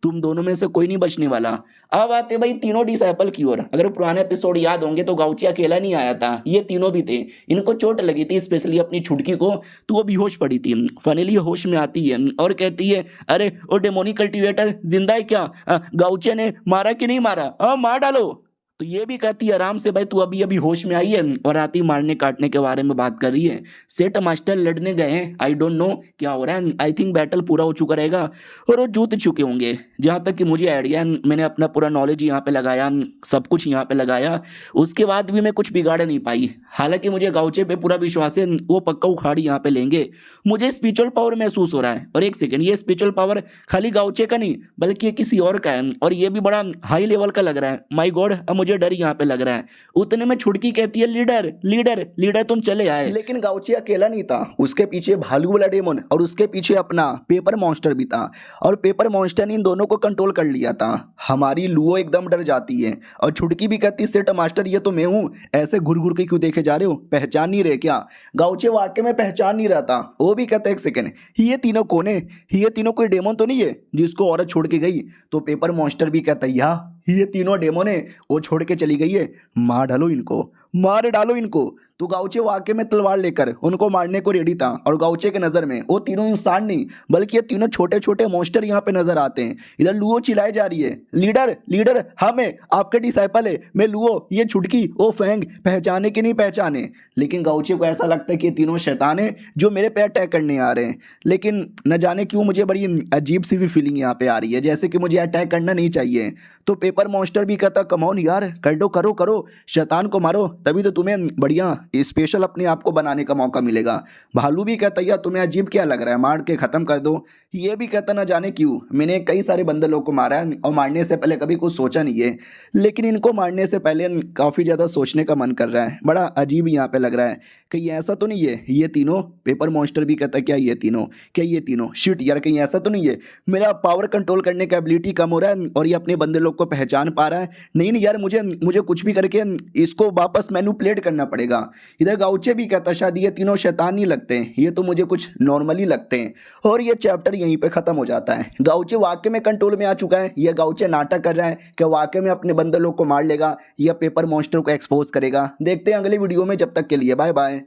S2: तुम दोनों में से कोई नहीं बचने वाला। अब आते भाई तीनों डिसाइपल की ओर। अगर पुराने एपिसोड याद होंगे तो गाउची अकेला नहीं आया था, ये तीनों भी थे। इनको चोट लगी थी स्पेशली अपनी छुटकी को, तो वो बेहोश पड़ी थी। फाइनली होश में आती है और कहती है अरे वो डेमोनिक कल्टीवेटर जिंदा है क्या? गाउचे ने मारा कि नहीं मारा? मार डालो। तो ये भी कहती है आराम से भाई, तू अभी अभी होश में आई है और आती मारने काटने के बारे में बात कर रही है। सेट मास्टर लड़ने गए हैं, आई डोंट नो क्या हो रहा है। आई थिंक बैटल पूरा हो चुका रहेगा और वो जीत चुके होंगे। जहाँ तक कि मुझे आइडिया है, मैंने अपना पूरा नॉलेज यहाँ पे लगाया, सब कुछ यहाँ पे लगाया, उसके बाद भी मैं कुछ बिगाड़ नहीं पाई। हालांकि मुझे गाउचे पे पूरा विश्वास है, वो पक्का उखाड़ी यहाँ पे लेंगे। मुझे स्पिरिचुअल पावर महसूस हो रहा है। और एक सेकेंड, ये स्पिरिचुअल पावर खाली गाउचे का नहीं बल्कि ये किसी और का है, और ये भी बड़ा हाई लेवल का लग रहा है। माय गॉड, अब मुझे डर यहाँ पे लग रहा है। उतने में छुटकी कहती है लीडर लीडर लीडर तुम चले आए।
S1: लेकिन गाउची अकेला नहीं था, उसके पीछे भालू वाला डेमन और उसके पीछे अपना पेपर मॉन्स्टर भी था। और पेपर मॉन्स्टर ने इन दोनों को कंट्रोल कर लिया था। हमारी लुओ एकदम डर जाती है और छुटकी भी कहती है सेठ मास्टर ये तो मैं हूँ, ऐसे घुर घुर के क्यों देखे जा रहे हो, पहचान नहीं रहे क्या? गाउचे वाकई में पहचान नहीं रहा था। वो भी कहता है एक सेकेंड, ये तीनों कौन है? ये तीनों कोई डेमन तो नहीं है जिसको औरत छोड़ के गई? तो पेपर मॉन्स्टर भी कहता है ये तीनों डेमन है, वो छोड़ के चली गई है, मार डालो इनको, मार डालो इनको। तो गाउचे वाकई में तलवार लेकर उनको मारने को रेडी था। और गाउचे के नज़र में वो तीनों इंसान नहीं बल्कि ये तीनों छोटे छोटे मॉन्स्टर यहाँ पे नजर आते हैं। इधर लुओ चिल्लाई जा रही है लीडर लीडर हाँ मैं आपके डिसाइपल है, मैं लुओ, ये छुटकी, ओ फैंग, पहचाने कि नहीं पहचाने? लेकिन गाउचे को ऐसा लगता है कि ये तीनों शैतान है जो मेरे पे अटैक करने आ रहे हैं। लेकिन न जाने क्यों मुझे बड़ी अजीब सी भी फीलिंग यहाँ पे आ रही है, जैसे कि मुझे अटैक करना नहीं चाहिए। तो पेपर मॉन्स्टर भी कहता कमॉन यार, कर दो, करो करो, शैतान को मारो, तभी तो तुम्हें बढ़िया स्पेशल अपने आप को बनाने का मौका मिलेगा। भालू भी कहता यार तुम्हें अजीब क्या लग रहा है, मार के ख़त्म कर दो। ये भी कहता ना जाने क्यों मैंने कई सारे बंदे लोग को मारा है और मारने से पहले कभी कुछ सोचा नहीं है, लेकिन इनको मारने से पहले काफ़ी ज़्यादा सोचने का मन कर रहा है। बड़ा अजीब यहाँ पे लग रहा है कहीं ऐसा तो नहीं है ये तीनों। पेपर मॉन्स्टर भी कहता क्या ये तीनों, क्या ये तीनों, शिट यार कहीं ऐसा तो नहीं है मेरा पावर कंट्रोल करने का एबिलिटी कम हो रहा है और ये अपने बंदे लोग को पहचान पा रहा है? नहीं नहीं यार, मुझे मुझे कुछ भी करके इसको वापस मैनिपुलेट करना पड़ेगा। इधर गाउचे भी कहता शायद ये तीनों शैतान नहीं लगते हैं, ये तो मुझे कुछ नॉर्मली लगते हैं। और ये चैप्टर यहीं पे ख़त्म हो जाता है। गाउचे वाकई में कंट्रोल में आ चुका है। यह गाउचे नाटक कर रहा है कि वाकई में अपने बंदे लोग को मार लेगा या पेपर मॉन्स्टर को एक्सपोज करेगा। देखते हैं अगले वीडियो में, जब तक के लिए बाय बाय।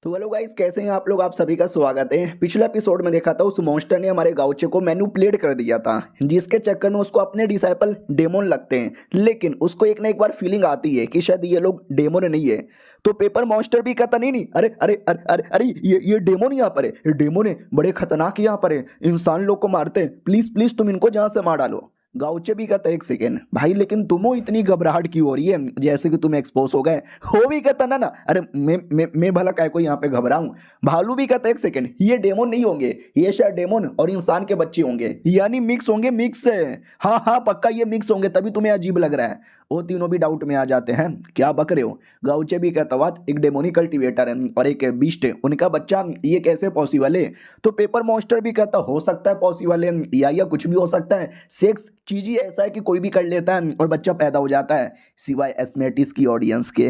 S1: तो हेलो गाइस, कैसे हैं आप लोग? आप सभी का स्वागत है। पिछले एपिसोड में देखा था उस मॉन्स्टर ने हमारे गाउचे को मैनिपुलेट कर दिया था, जिसके चक्कर में उसको अपने डिसाइपल डेमोन लगते हैं। लेकिन उसको एक ना एक बार फीलिंग आती है कि शायद ये लोग डेमोन नहीं है। तो पेपर मॉन्स्टर भी कहता नहीं नहीं, अरे अरे अरे अरे अरे ये डेमोन यहाँ पर है, ये डेमोन है, बड़े खतरनाक यहाँ पर है, इंसान लोग को मारते हैं, प्लीज प्लीज तुम इनको जहाँ से मार डालो। गाउचे भी कहता है एक सेकेंड भाई, लेकिन तुमो इतनी घबराहट क्यों हो रही है जैसे कि तुम एक्सपोज हो गए हो? भी कहता ना ना, अरे मैं भला काय को यहाँ पे घबराऊं। भालू भी कहता है एक सेकेंड, ये डेमोन नहीं होंगे, ये शायद डेमोन और इंसान के बच्चे होंगे, यानी मिक्स होंगे, मिक्स है। हाँ हाँ पक्का ये मिक्स होंगे, तभी तुम्हें अजीब लग रहा है। वो तीनों भी डाउट में आ जाते हैं, क्या बक रहे हो? गाउचे भी कहता बात, एक डेमोनिक कल्टीवेटर है और एक बीस्ट है, उनका बच्चा, ये कैसे पॉसिबल है? तो पेपर मॉन्स्टर भी कहता हो सकता है पॉसिबल है, या कुछ भी हो सकता है। सेक्स चीज ही ऐसा है कि कोई भी कर लेता है और बच्चा पैदा हो जाता है, सिवाय एस्मेटिस की ऑडियंस के।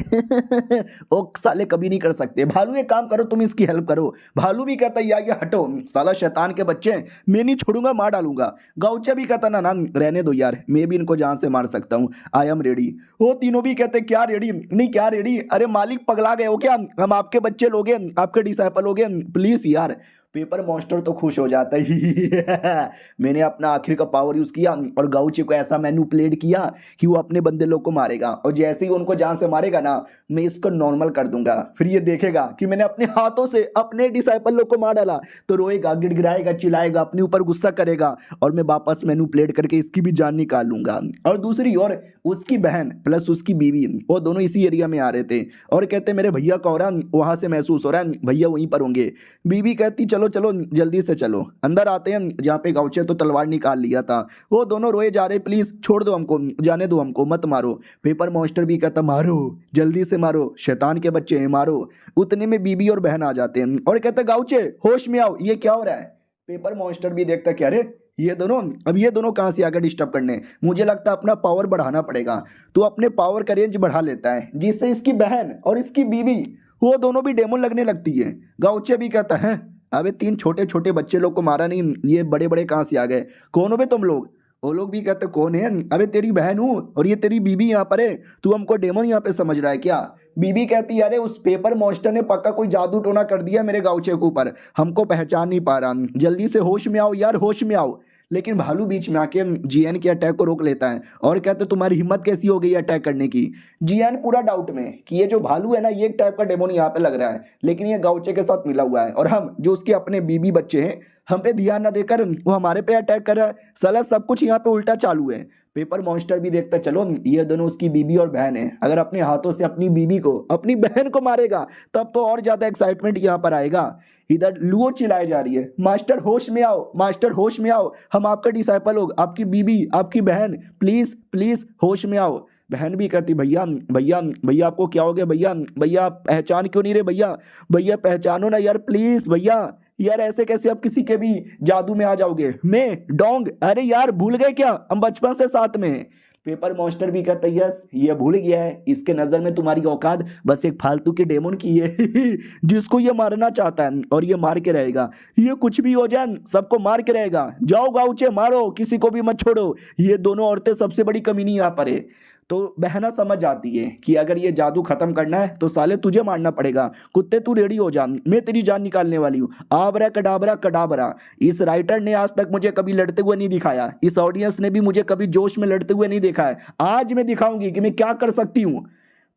S1: वो साले कभी नहीं कर सकते। भालू एक काम करो, तुम इसकी हेल्प करो। भालू भी कहता है या हटो, साला शैतान के बच्चे, मैं नहीं छोड़ूंगा, मार डालूंगा। गाउचा भी कहता ना ना रहने दो यार, मैं भी इनको जान से मार सकता हूँ, आई एम रेडी। वो तीनों भी कहते क्या रेडी? नहीं क्या रेडी? अरे मालिक पगला गए हो क्या? हम आपके बच्चे लोगे, आपके डिसाइपल लोगे, प्लीज यार। पेपर मॉन्स्टर तो खुश हो जाता है मैंने अपना आखिर का पावर यूज किया और गाउचे को ऐसा मैनिपुलेट किया कि वो अपने बंदे लोग को मारेगा, और जैसे ही उनको जान से मारेगा ना, मैं इसको नॉर्मल कर दूंगा। फिर ये देखेगा कि मैंने अपने हाथों से अपने डिसाइपल लोग को मार डाला, तो रोएगा, गिड़गिड़ाएगा, चिल्लाएगा, अपने ऊपर गुस्सा करेगा और मैं वापस मैनिपुलेट करके इसकी भी जान निकाल लूंगा। और दूसरी ओर उसकी बहन प्लस उसकी बीवी, वो दोनों इसी एरिया में आ रहे थे और कहते मेरे भैया का हो रहा वहां से महसूस हो रहा है, भैया वहीं पर होंगे। बीवी कहती चलो चलो जल्दी से चलो। अंदर आते हैं जहाँ पे गाउचे तो तलवार निकाल लिया था। वो दोनों रोए जा रहे, प्लीज छोड़ दो हमको, जाने दो हमको, मत मारो। पेपर मॉन्स्टर भी कहता मारो, जल्दी से मारो, शैतान के बच्चे हैं, मारो। उतने में बीबी और बहन आ जाते हैं और कहते गाउचे होश में आओ, ये क्या हो रहा है? पेपर मॉन्स्टर भी देखता क्या, अरे ये दोनों, अब ये दोनों कहाँ से आकर डिस्टर्ब करने? मुझे लगता है अपना पावर बढ़ाना पड़ेगा। तो अपने पावर का रेंज बढ़ा लेता है, जिससे इसकी बहन और इसकी बीवी वो दोनों भी डेमन लगने लगती है। गाउचे भी कहता है, अबे 3 छोटे छोटे बच्चे लोग को मारा नहीं, ये बड़े बड़े कहाँ से आ गए? कौन हो बे तुम लोग? वो लोग भी कहते कौन है? अबे तेरी बहन हूँ और ये तेरी बीबी यहाँ पर है, तू हमको डेमन यहाँ पे समझ रहा है क्या? बीबी कहती है, अरे उस पेपर मॉन्स्टर ने पक्का कोई जादू टोना कर दिया मेरे गाउचे के ऊपर, हमको पहचान नहीं पा रहा, जल्दी से होश में आओ यार, होश में आओ। लेकिन भालू बीच में आके जीएन के अटैक को रोक लेता है और कहते तुम्हारी हिम्मत कैसी हो गई अटैक करने की? जीएन पूरा डाउट में कि ये जो भालू है ना, ये एक टाइप का डेमोन यहाँ पे लग रहा है, लेकिन ये गाउचे के साथ मिला हुआ है और हम जो उसके अपने बीबी बच्चे हैं, हम पे ध्यान ना देकर वो हमारे पे अटैक कर रहा है। साला सब कुछ यहाँ पे उल्टा चालू है। पेपर मॉन्स्टर भी देखता चलो ये दोनों उसकी बीबी और बहन है, अगर अपने हाथों से अपनी बीबी को, अपनी बहन को मारेगा तब तो और ज्यादा एक्साइटमेंट यहाँ पर आएगा। इधर लुओ चिल्लाई जा रही है, मास्टर होश में आओ, मास्टर होश में आओ, हम आपका डिसाइपल हो, आपकी बीबी आपकी बहन, प्लीज प्लीज होश में आओ। बहन भी कहती भैया भैया भैया आपको क्या हो गया भैया? भैया आप पहचान क्यों नहीं रहे भैया? भैया पहचानो ना यार प्लीज भैया, यार ऐसे कैसे आप किसी के भी जादू में आ जाओगे? मैं डोंग, अरे यार भूल गए क्या, हम बचपन से साथ में हैं। पेपर मॉन्स्टर भी कहता यस ये भूल गया है, इसके नजर में तुम्हारी औकात बस एक फालतू के डेमन की है जिसको ये मारना चाहता है और ये मार के रहेगा, ये कुछ भी हो जाए सबको मार के रहेगा। जाओ गाउचे मारो, किसी को भी मत छोड़ो, ये दोनों औरतें सबसे बड़ी कमीनी यहाँ पर है। तो बहना समझ जाती है कि अगर ये जादू खत्म करना है तो साले तुझे मारना पड़ेगा, कुत्ते तू रेडी हो जा, मैं तेरी जान निकालने वाली हूँ। आबरा कडाबरा कडाबरा। इस राइटर ने आज तक मुझे कभी लड़ते हुए नहीं दिखाया, इस ऑडियंस ने भी मुझे कभी जोश में लड़ते हुए नहीं देखा है, आज मैं दिखाऊंगी कि मैं क्या कर सकती हूँ।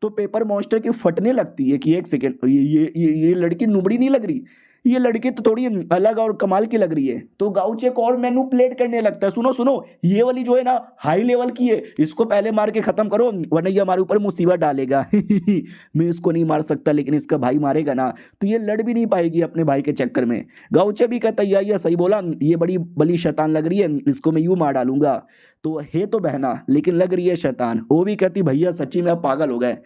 S1: तो पेपर मॉन्स्टर की फटने लगती है कि एक सेकेंड, ये लड़की नुबड़ी नहीं लग रही, ये लड़की तो थोड़ी अलग और कमाल की लग रही है। तो गाउचे को और मैनिपुलेट करने लगता है, सुनो सुनो ये वाली जो है ना हाई लेवल की है, इसको पहले मार के खत्म करो वरना ये हमारे ऊपर मुसीबत डालेगा मैं इसको नहीं मार सकता लेकिन इसका भाई मारेगा ना तो ये लड़ भी नहीं पाएगी अपने भाई के चक्कर में। गाउचे भी कहता है ये सही बोला, ये बड़ी बली शैतान लग रही है, इसको मैं यूं मार डालूंगा। तो है तो बहना लेकिन लग रही है शैतान। वो भी कहती भैया सच्ची में आप पागल हो गए,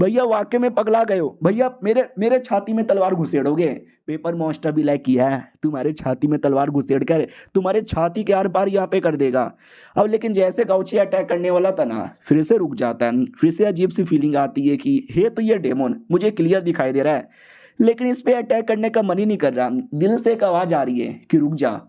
S1: भैया वाकई में पगला गए हो, भैया मेरे मेरे छाती में तलवार घुसेड़ोगे? पेपर मॉन्स्टर भी लाइक किया है तुम्हारे छाती में तलवार घुसेड़ कर तुम्हारे छाती के आर पार यहाँ पे कर देगा। अब लेकिन जैसे गाउचे अटैक करने वाला था ना फिर से रुक जाता है, फिर से अजीब सी फीलिंग आती है कि हे तो ये डेमोन मुझे क्लियर दिखाई दे रहा है लेकिन इस पे अटैक करने का मन ही नहीं कर रहा। दिल से एक आवाज आ रही है कि रुक जा।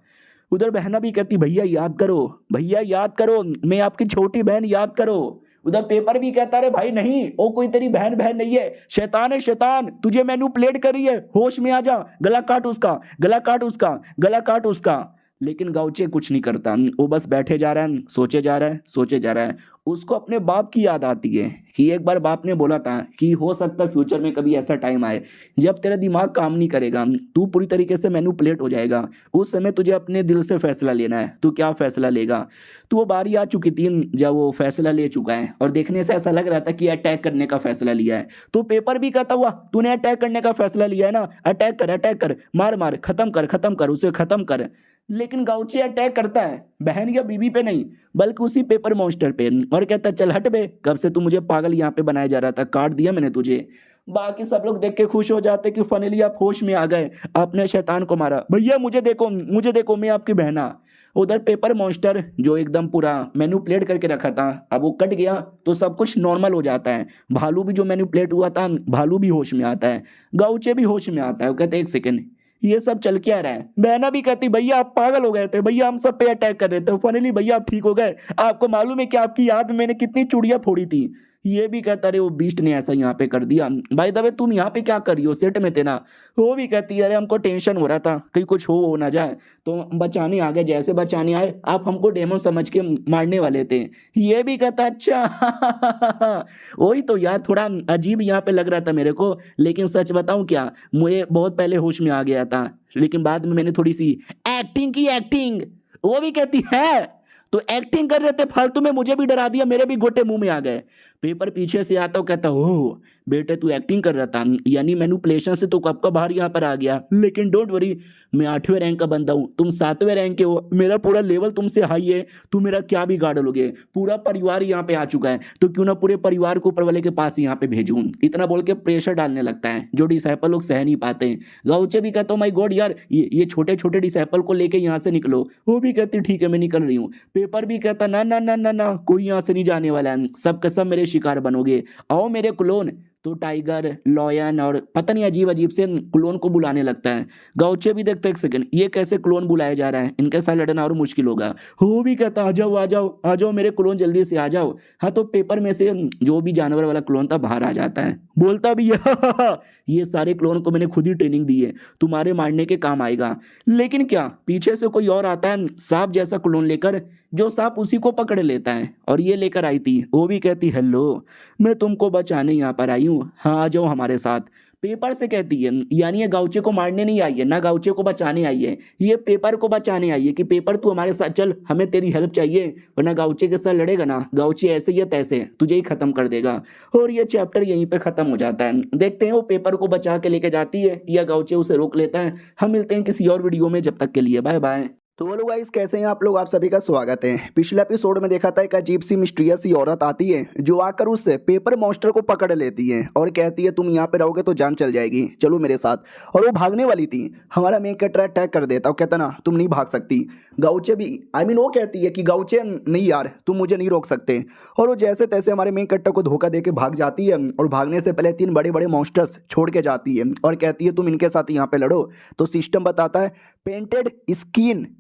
S1: उधर बहना भी कहती भैया याद करो, भैया याद करो, मैं आपकी छोटी बहन, याद करो। उधर पेपर भी कहता रे भाई नहीं, वो कोई तेरी बहन बहन नहीं है, शैतान है शैतान, तुझे मैनिपुलेट कर रही है, होश में आ जा, गला काट उसका, गला काट उसका, गला काट उसका। लेकिन गाउचे कुछ नहीं करता, वो बस बैठे जा रहा है, सोचे जा रहा है, सोचे जा रहा है। उसको अपने बाप की याद आती है कि एक बार बाप ने बोला था कि हो सकता है फ्यूचर में कभी ऐसा टाइम आए जब तेरा दिमाग काम नहीं करेगा, तू पूरी तरीके से मैनिपुलेट हो जाएगा, उस समय तुझे अपने दिल से फैसला लेना है, तू क्या फैसला लेगा। तो वो बारी आ चुकी थी जब वो फैसला ले चुका है और देखने से ऐसा लग रहा था कि अटैक करने का फैसला लिया है। तो पेपर भी कहता हुआ तूने अटैक करने का फैसला लिया है ना, अटैक कर, अटैक कर, मार मार, खत्म कर, उसे खत्म कर। लेकिन गाउचे अटैक करता है बहन या बीबी पे नहीं बल्कि उसी पेपर मॉन्स्टर पे और कहता है चल हट बे, कब से तू मुझे पागल यहाँ पे बनाया जा रहा था, काट दिया मैंने तुझे। बाकी सब लोग देख के खुश हो जाते कि फाइनली आप होश में आ गए, आपने शैतान को मारा, भैया मुझे देखो मैं आपकी बहना। उधर पेपर मॉन्स्टर जो एकदम पूरा मैनिपुलेट करके रखा था अब वो कट गया तो सब कुछ नॉर्मल हो जाता है। भालू भी जो मैनिपुलेट हुआ था भालू भी होश में आता है, गाउचे भी होश में आता है। वो कहते एक सेकेंड ये सब चल क्या रहा है? बहना भी कहती भैया आप पागल हो गए थे, भैया हम सब पे अटैक कर रहे थे, फाइनली भैया आप ठीक हो गए, आपको मालूम है कि आपकी याद में मैंने कितनी चूड़ियां फोड़ी थी। ये भी कहता अरे वो बीस्ट ने ऐसा यहाँ पे कर दिया, भाई दबे तुम यहाँ पे क्या कर रही हो, सेट में थे ना। वो भी कहती है अरे हमको टेंशन हो रहा था कहीं कुछ हो ना जाए तो बचाने आ गए, जैसे बचाने आए आप हमको डेमन समझ के मारने वाले थे। ये भी कहता अच्छा वही तो यार थोड़ा अजीब यहाँ पे लग रहा था मेरे को, लेकिन सच बताऊं क्या मुझे बहुत पहले होश में आ गया था लेकिन बाद में मैंने थोड़ी सी एक्टिंग की, एक्टिंग। वो भी कहती है तो एक्टिंग कर रहे थे फालतू में, मुझे भी डरा दिया, मेरे भी गोटे मुंह में आ गए।
S2: पेपर पीछे से आता और कहता ओह बेटे तू एक्टिंग कर रहा था, यानी मैनिपुलेशन से तो कब का बाहर यहाँ पर आ गया, लेकिन डोंट वरी मैं 8वें रैंक का बंदा हूँ, तुम 7वें रैंक के हो, मेरा पूरा लेवल तुमसे हाई है, तुम मेरा क्या बिगाड़ लोगे, पूरा परिवार यहाँ पे आ चुका है तो क्यों ना पूरे परिवार को ऊपर वाले के पास यहाँ पे भेजूं। इतना बोल के प्रेशर डालने लगता है जो डिसाइपल लोग सह नहीं पाते। गाउचे भी कहता माय गॉड यार ये छोटे छोटे डिसाइपल को लेके यहाँ से निकलो, वो भी कहती ठीक है मैं निकल रही हूँ। पेपर भी कहता ना ना ना ना ना कोई यहाँ से नहीं जाने वाला है, सब के सब मेरे शिकार बनोगे, आओ मेरे क्लोन। तो टाइगर लॉयन और पता नहीं अजीब अजीब से क्लोन को बुलाने लगता है। गाउचे भी देखते एक सेकंड ये कैसे क्लोन बुलाया जा रहा है, इनके साथ लड़ना और मुश्किल होगा। वो भी कहता आ जाओ आ जाओ आ जाओ मेरे क्लोन जल्दी से आ जाओ। हाँ तो पेपर में से जो भी जानवर वाला क्लोन था बाहर आ जाता है, बोलता भी है ये सारे क्लोन को मैंने खुद ही ट्रेनिंग दी है, तुम्हारे मारने के काम आएगा। लेकिन क्या पीछे से कोई और आता है सांप जैसा क्लोन लेकर, जो सांप उसी को पकड़ लेता है, और ये लेकर आई थी। वो भी कहती हेलो मैं तुमको बचाने यहाँ पर आई हूँ, हाँ आ जाओ हमारे साथ। पेपर से कहती है यानी ये गाउचे को मारने नहीं आई है ना गाउचे को बचाने आई है, ये पेपर को बचाने आई है कि पेपर तू हमारे साथ चल, हमें तेरी हेल्प चाहिए, वरना गाउचे के साथ लड़ेगा ना गाउचे ऐसे या तैसे तुझे ही खत्म कर देगा। और ये चैप्टर यहीं पे खत्म हो जाता है। देखते हैं वो पेपर को बचा के लेके जाती है या गाउचे उसे रोक लेता है। हम मिलते हैं किसी और वीडियो में, जब तक के लिए बाय बाय।
S1: तो हेलो गाइस, कैसे हैं आप लोग? आप सभी का स्वागत है। पिछले एपिसोड में देखा था एक अजीब सी मिस्टीरियस सी औरत आती है जो आकर उस पेपर मॉन्स्टर को पकड़ लेती है और कहती है तुम यहाँ पे रहोगे तो जान चल जाएगी, चलो मेरे साथ। और वो भागने वाली थी, हमारा मेन कैरेक्टर अटैक कर देता और कहता ना तुम नहीं भाग सकती। गाउचे भी वो कहती है कि गाउचे नहीं यार तुम मुझे नहीं रोक सकते। और वो जैसे तैसे हमारे मेन कैरेक्टर को धोखा दे के भाग जाती है और भागने से पहले 3 बड़े बड़े मॉन्स्टर्स छोड़ के जाती है और कहती है तुम इनके साथ यहाँ पे लड़ो। तो सिस्टम बताता है पेंटेड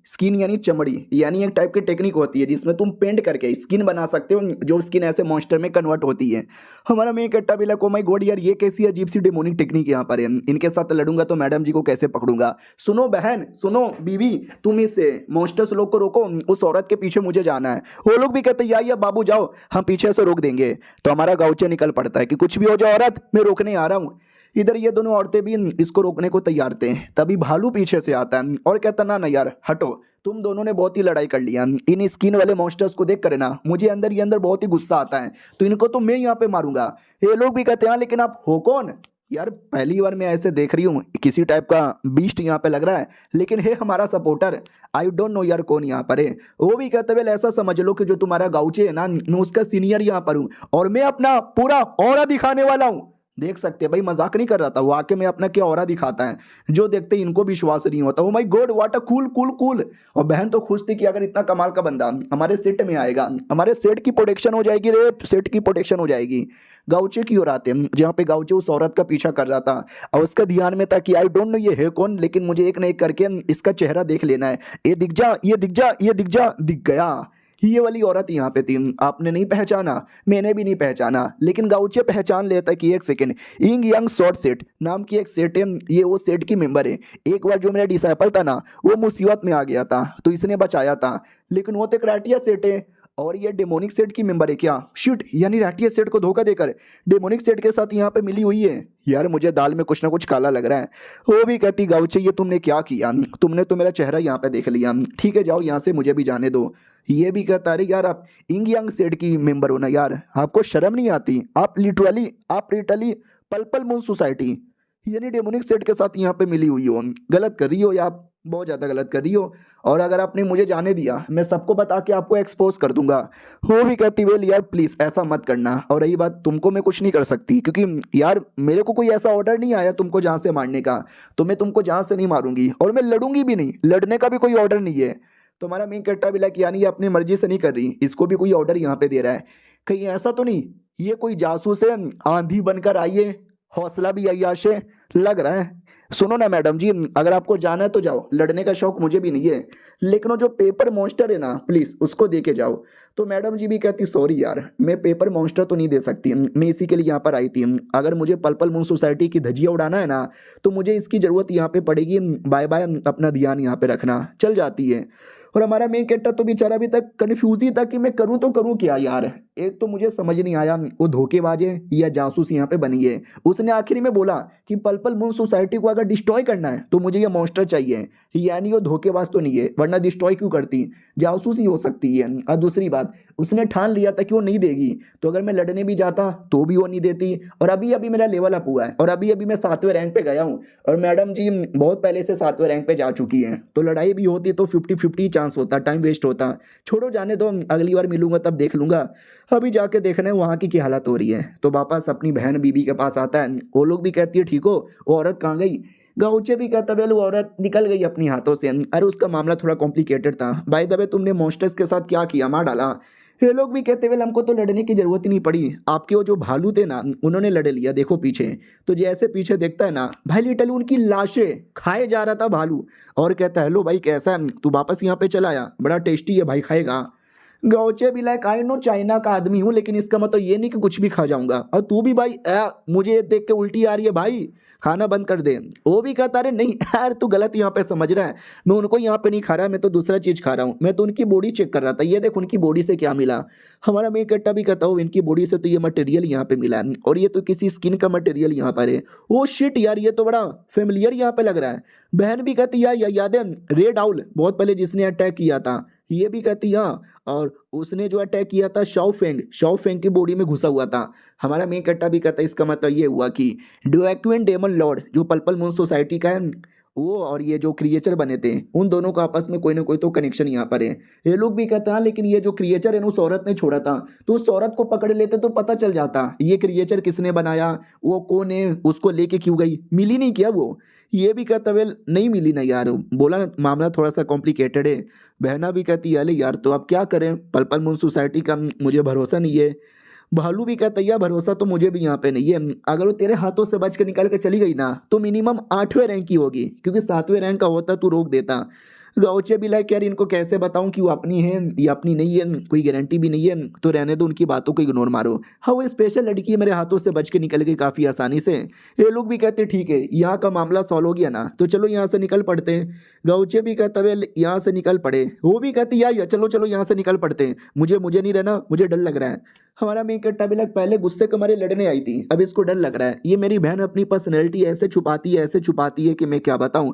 S1: स्किन यानी चमड़ी, यानी एक टाइप की टेक्निक होती है जिसमें तुम पेंट करके स्किन बना सकते हो, जो स्किन ऐसे मॉन्स्टर में कन्वर्ट होती है। हमारा मेन कैरेक्टर भी लगा ओ माय गॉड यार ये कैसी अजीब सी डेमोनिक टेक्निक यहाँ पर है, इनके साथ लड़ूंगा तो मैडम जी को कैसे पकड़ूंगा। सुनो बहन, सुनो बीवी, तुम इस मॉन्स्टर्स लोग को रोको, उस औरत के पीछे मुझे जाना है। वो लोग भी कहते हैं या बाबू जाओ, हम पीछे से रोक देंगे। तो हमारा गाउचे निकल पड़ता है कि कुछ भी हो जाए औरत, मैं रोकने आ रहा हूँ। इधर ये दोनों औरतें भी इसको रोकने को तैयार थे। तभी भालू पीछे से आता है और कहता ना ना यार हटो, तुम दोनों ने बहुत ही लड़ाई कर लिया। इन स्किन वाले मॉन्स्टर्स को देख कर ना मुझे अंदर ही अंदर बहुत ही गुस्सा आता है, तो इनको तो मैं यहाँ पे मारूंगा। ये लोग भी कहते हैं लेकिन आप हो कौन यार? पहली बार मैं ऐसे देख रही हूँ, किसी टाइप का बीस्ट यहाँ पे लग रहा है, लेकिन है हमारा सपोर्टर। आई डोंट नो यार कौन यहाँ पर है। वो भी कहते वेल ऐसा समझ लो कि जो तुम्हारा गाउचे है ना, मैं उसका सीनियर यहाँ पर हूँ और मैं अपना पूरा ऑरा दिखाने वाला हूँ। देख सकते हैं भाई, मजाक नहीं कर रहा था, वाकई में अपना क्या ऑरा दिखाता है, जो देखते ही इनको विश्वास नहीं होता। Oh my God what a cool cool cool. और बहन तो खुश थी कि अगर इतना कमाल का बंदा हमारे सेट में आएगा, हमारे सेट की प्रोटेक्शन हो जाएगी रे, सेट की प्रोटेक्शन हो जाएगी। गाउचे की ओर आते हैं जहाँ पे गाउचे उस औरत का पीछा कर रहा था और उसका ध्यान में था कि आई डोंट नो ये है कौन, लेकिन मुझे एक न एक करके इसका चेहरा देख लेना है। ये दिख जा, ये दिख जा, ये दिख जा, दिख गया। ये वाली औरत यहाँ पे थी। आपने नहीं पहचाना, मैंने भी नहीं पहचाना, लेकिन गाउचे पहचान लेता कि एक सेकेंड, इंग यंग शॉर्ट सेट नाम की एक सेट है, ये वो सेट की मेंबर है। एक बार जो मेरा डिसाइपल था ना वो मुसीबत में आ गया था तो इसने बचाया था, लेकिन वो तो राटिया सेट है और ये डेमोनिक सेट की मेंबर है क्या? शिट, यानी राटिया सेट को धोखा देकर डेमोनिक सेट के साथ यहाँ पे मिली हुई है। यार मुझे दाल में कुछ ना कुछ काला लग रहा है। वो भी कहती गाउचे ये तुमने क्या किया, तुमने तो मेरा चेहरा यहाँ पे देख लिया, ठीक है जाओ यहाँ से, मुझे भी जाने दो। ये भी कहता अरे यार आप इंग यंग सेट की मेंबर हो ना यार, आपको शर्म नहीं आती? आप लिटरली पल्पल मून सोसाइटी यानी डेमोनिक सेट के साथ यहाँ पे मिली हुई हो, गलत कर रही हो या आप बहुत ज़्यादा गलत कर रही हो। और अगर आपने मुझे जाने दिया मैं सबको बता के आपको एक्सपोज कर दूंगा। वो भी कहती वेल यार प्लीज़ ऐसा मत करना, और रही बात तुमको मैं कुछ नहीं कर सकती क्योंकि यार मेरे को कोई ऐसा ऑर्डर नहीं आया तुमको जहाँ से मारने का, तो मैं तुमको जहाँ से नहीं मारूंगी और मैं लड़ूंगी भी नहीं, लड़ने का भी कोई ऑर्डर नहीं है। तो हमारा मेन कैरेक्टर भी लाइक यानी ये अपनी मर्जी से नहीं कर रही, इसको भी कोई ऑर्डर यहाँ पे दे रहा है। कहीं ऐसा तो नहीं ये कोई जासूस है, आंधी बनकर आई है, हौसला भी अय्याश है लग रहा है। सुनो ना मैडम जी, अगर आपको जाना है तो जाओ, लड़ने का शौक मुझे भी नहीं है, लेकिन वो जो पेपर मॉन्स्टर है ना प्लीज़ उसको दे के जाओ। तो मैडम जी भी कहती सॉरी यार मैं पेपर मॉन्स्टर तो नहीं दे सकती, मैं इसी के लिए यहाँ पर आई थी। अगर मुझे पल्पल मून सोसाइटी की धजिया उड़ाना है ना तो मुझे इसकी ज़रूरत यहाँ पे पड़ेगी, बाय बाय, अपना ध्यान यहाँ पे रखना। चल जाती है। और हमारा मेन कैरेक्टर तो बेचारा अभी तक कन्फ्यूज ही था कि मैं करूँ तो करूँ क्या यार। एक तो मुझे समझ नहीं आया वो धोखेबाज है या जासूस यहाँ पे बनी है। उसने आखिरी में बोला कि पल्पल मून सोसाइटी को अगर डिस्ट्रॉय करना है तो मुझे ये मॉन्स्टर चाहिए, यानी वो धोखेबाज तो नहीं है, वरना डिस्ट्रॉय क्यों करती, जासूस ही हो सकती है। और दूसरी बात उसने ठान लिया था कि वो नहीं देगी, तो अगर मैं लड़ने भी जाता तो भी वो नहीं देती। और अभी अभी मेरा लेवल अप हुआ है और अभी अभी मैं 7वें रैंक पे गया हूँ और मैडम जी बहुत पहले से 7वें रैंक पे जा चुकी हैं, तो लड़ाई भी होती तो 50-50 चांस होता, टाइम वेस्ट होता। छोड़ो जाने दो, अगली बार मिलूंगा तब देख लूंगा, अभी जाके देखना है वहाँ की क्या हालत हो रही है। तो वापस अपनी बहन बीबी के पास आता है, वो लोग भी कहती है ठीक हो, वो औरत कहाँ गई। गाउचे भी कहता है वो औरत निकल गई अपनी हाथों से, अरे उसका मामला थोड़ा कॉम्प्लिकेटेड था। बाय द वे तुमने मॉन्स्टर्स के साथ क्या किया, मार डाला। ये लोग भी कहते वेल हमको तो लड़ने की जरूरत ही नहीं पड़ी, आपके वो जो भालू थे ना उन्होंने लड़ लिया, देखो पीछे। तो जैसे पीछे देखता है ना भाई लिटरली उनकी लाशें खाए जा रहा था भालू, और कहता है हेलो भाई कैसा है, तू वापस यहाँ पे चला आया, बड़ा टेस्टी है भाई, खाएगा। गौचे भी लाइक आई नो चाइना का आदमी हूँ, लेकिन इसका मतलब ये नहीं कि कुछ भी खा जाऊंगा। और तू भी भाई मुझे ये देख के उल्टी आ रही है भाई, खाना बंद कर दे। वो भी कहता अरे नहीं यार तू गलत यहाँ पे समझ रहा है, मैं उनको यहाँ पे नहीं खा रहा, मैं तो दूसरा चीज खा रहा हूँ, मैं तो उनकी बॉडी चेक कर रहा था, ये देख उनकी बॉडी से क्या मिला। हमारा मैं कट्टा भी कहता हूँ इनकी बॉडी से तो ये मटेरियल यहाँ पे मिला है और ये तो किसी स्किन का मटेरियल यहाँ पर है। वो शिट यार ये तो बड़ा फेमिलियर यहाँ पे लग रहा है। बहन भी कहती यार याद है रेड आउल बहुत पहले जिसने अटैक किया था, ये भी कहती हाँ, और उसने जो अटैक किया था शाओ फेंग की बॉडी में घुसा हुआ था। हमारा मेन कट्टा भी कहता है इसका मतलब ये हुआ कि डुएक्विन डेमन लॉर्ड जो पर्पल मून सोसाइटी का है वो और ये जो क्रिएचर बने थे उन दोनों का आपस में कोई ना कोई तो कनेक्शन यहाँ पर है। ये लोग भी कहते हैं लेकिन ये जो क्रिएचर है ना उस औरत ने छोड़ा था, तो उस औरत को पकड़ लेते तो पता चल जाता ये क्रिएचर किसने बनाया, वो कौन है, उसको लेके क्यों गई, मिली नहीं क्या वो। ये भी कहता वेल नहीं मिली ना यार, बोला ना मामला थोड़ा सा कॉम्प्लिकेटेड है। बहना भी कहती है अरे यार तो अब क्या करें, पर्पल मून सोसाइटी का मुझे भरोसा नहीं है। भालू भी कहता है यार भरोसा तो मुझे भी यहाँ पे नहीं है, अगर वो तेरे हाथों से बच के निकल के चली गई ना तो मिनिमम 8वें रैंक की होगी, क्योंकि 7वें रैंक का होता तू रोक देता। गाउचे भी लाइक यार इनको कैसे बताऊं कि वो अपनी है या अपनी नहीं है, कोई गारंटी भी नहीं है, तो रहने दो उनकी बातों को इग्नोर मारो। हाँ वो स्पेशल लड़की है मेरे हाथों से बच के निकल गई काफ़ी आसानी से। ये लोग भी कहते ठीक है यहाँ का मामला सॉल्व हो गया ना तो चलो यहाँ से निकल पड़ते हैं। गाउचे भी कहता है यहाँ से निकल पड़े, वो भी कहती यार चलो चलो यहाँ से निकल पड़ते हैं, मुझे मुझे नहीं रहना, मुझे डर लग रहा है। हमारा मेन कट्टा भी लग पहले गुस्से के मारे लड़ने आई थी, अब इसको डर लग रहा है। ये मेरी बहन अपनी पर्सनैलिटी ऐसे छुपाती है कि मैं क्या बताऊं।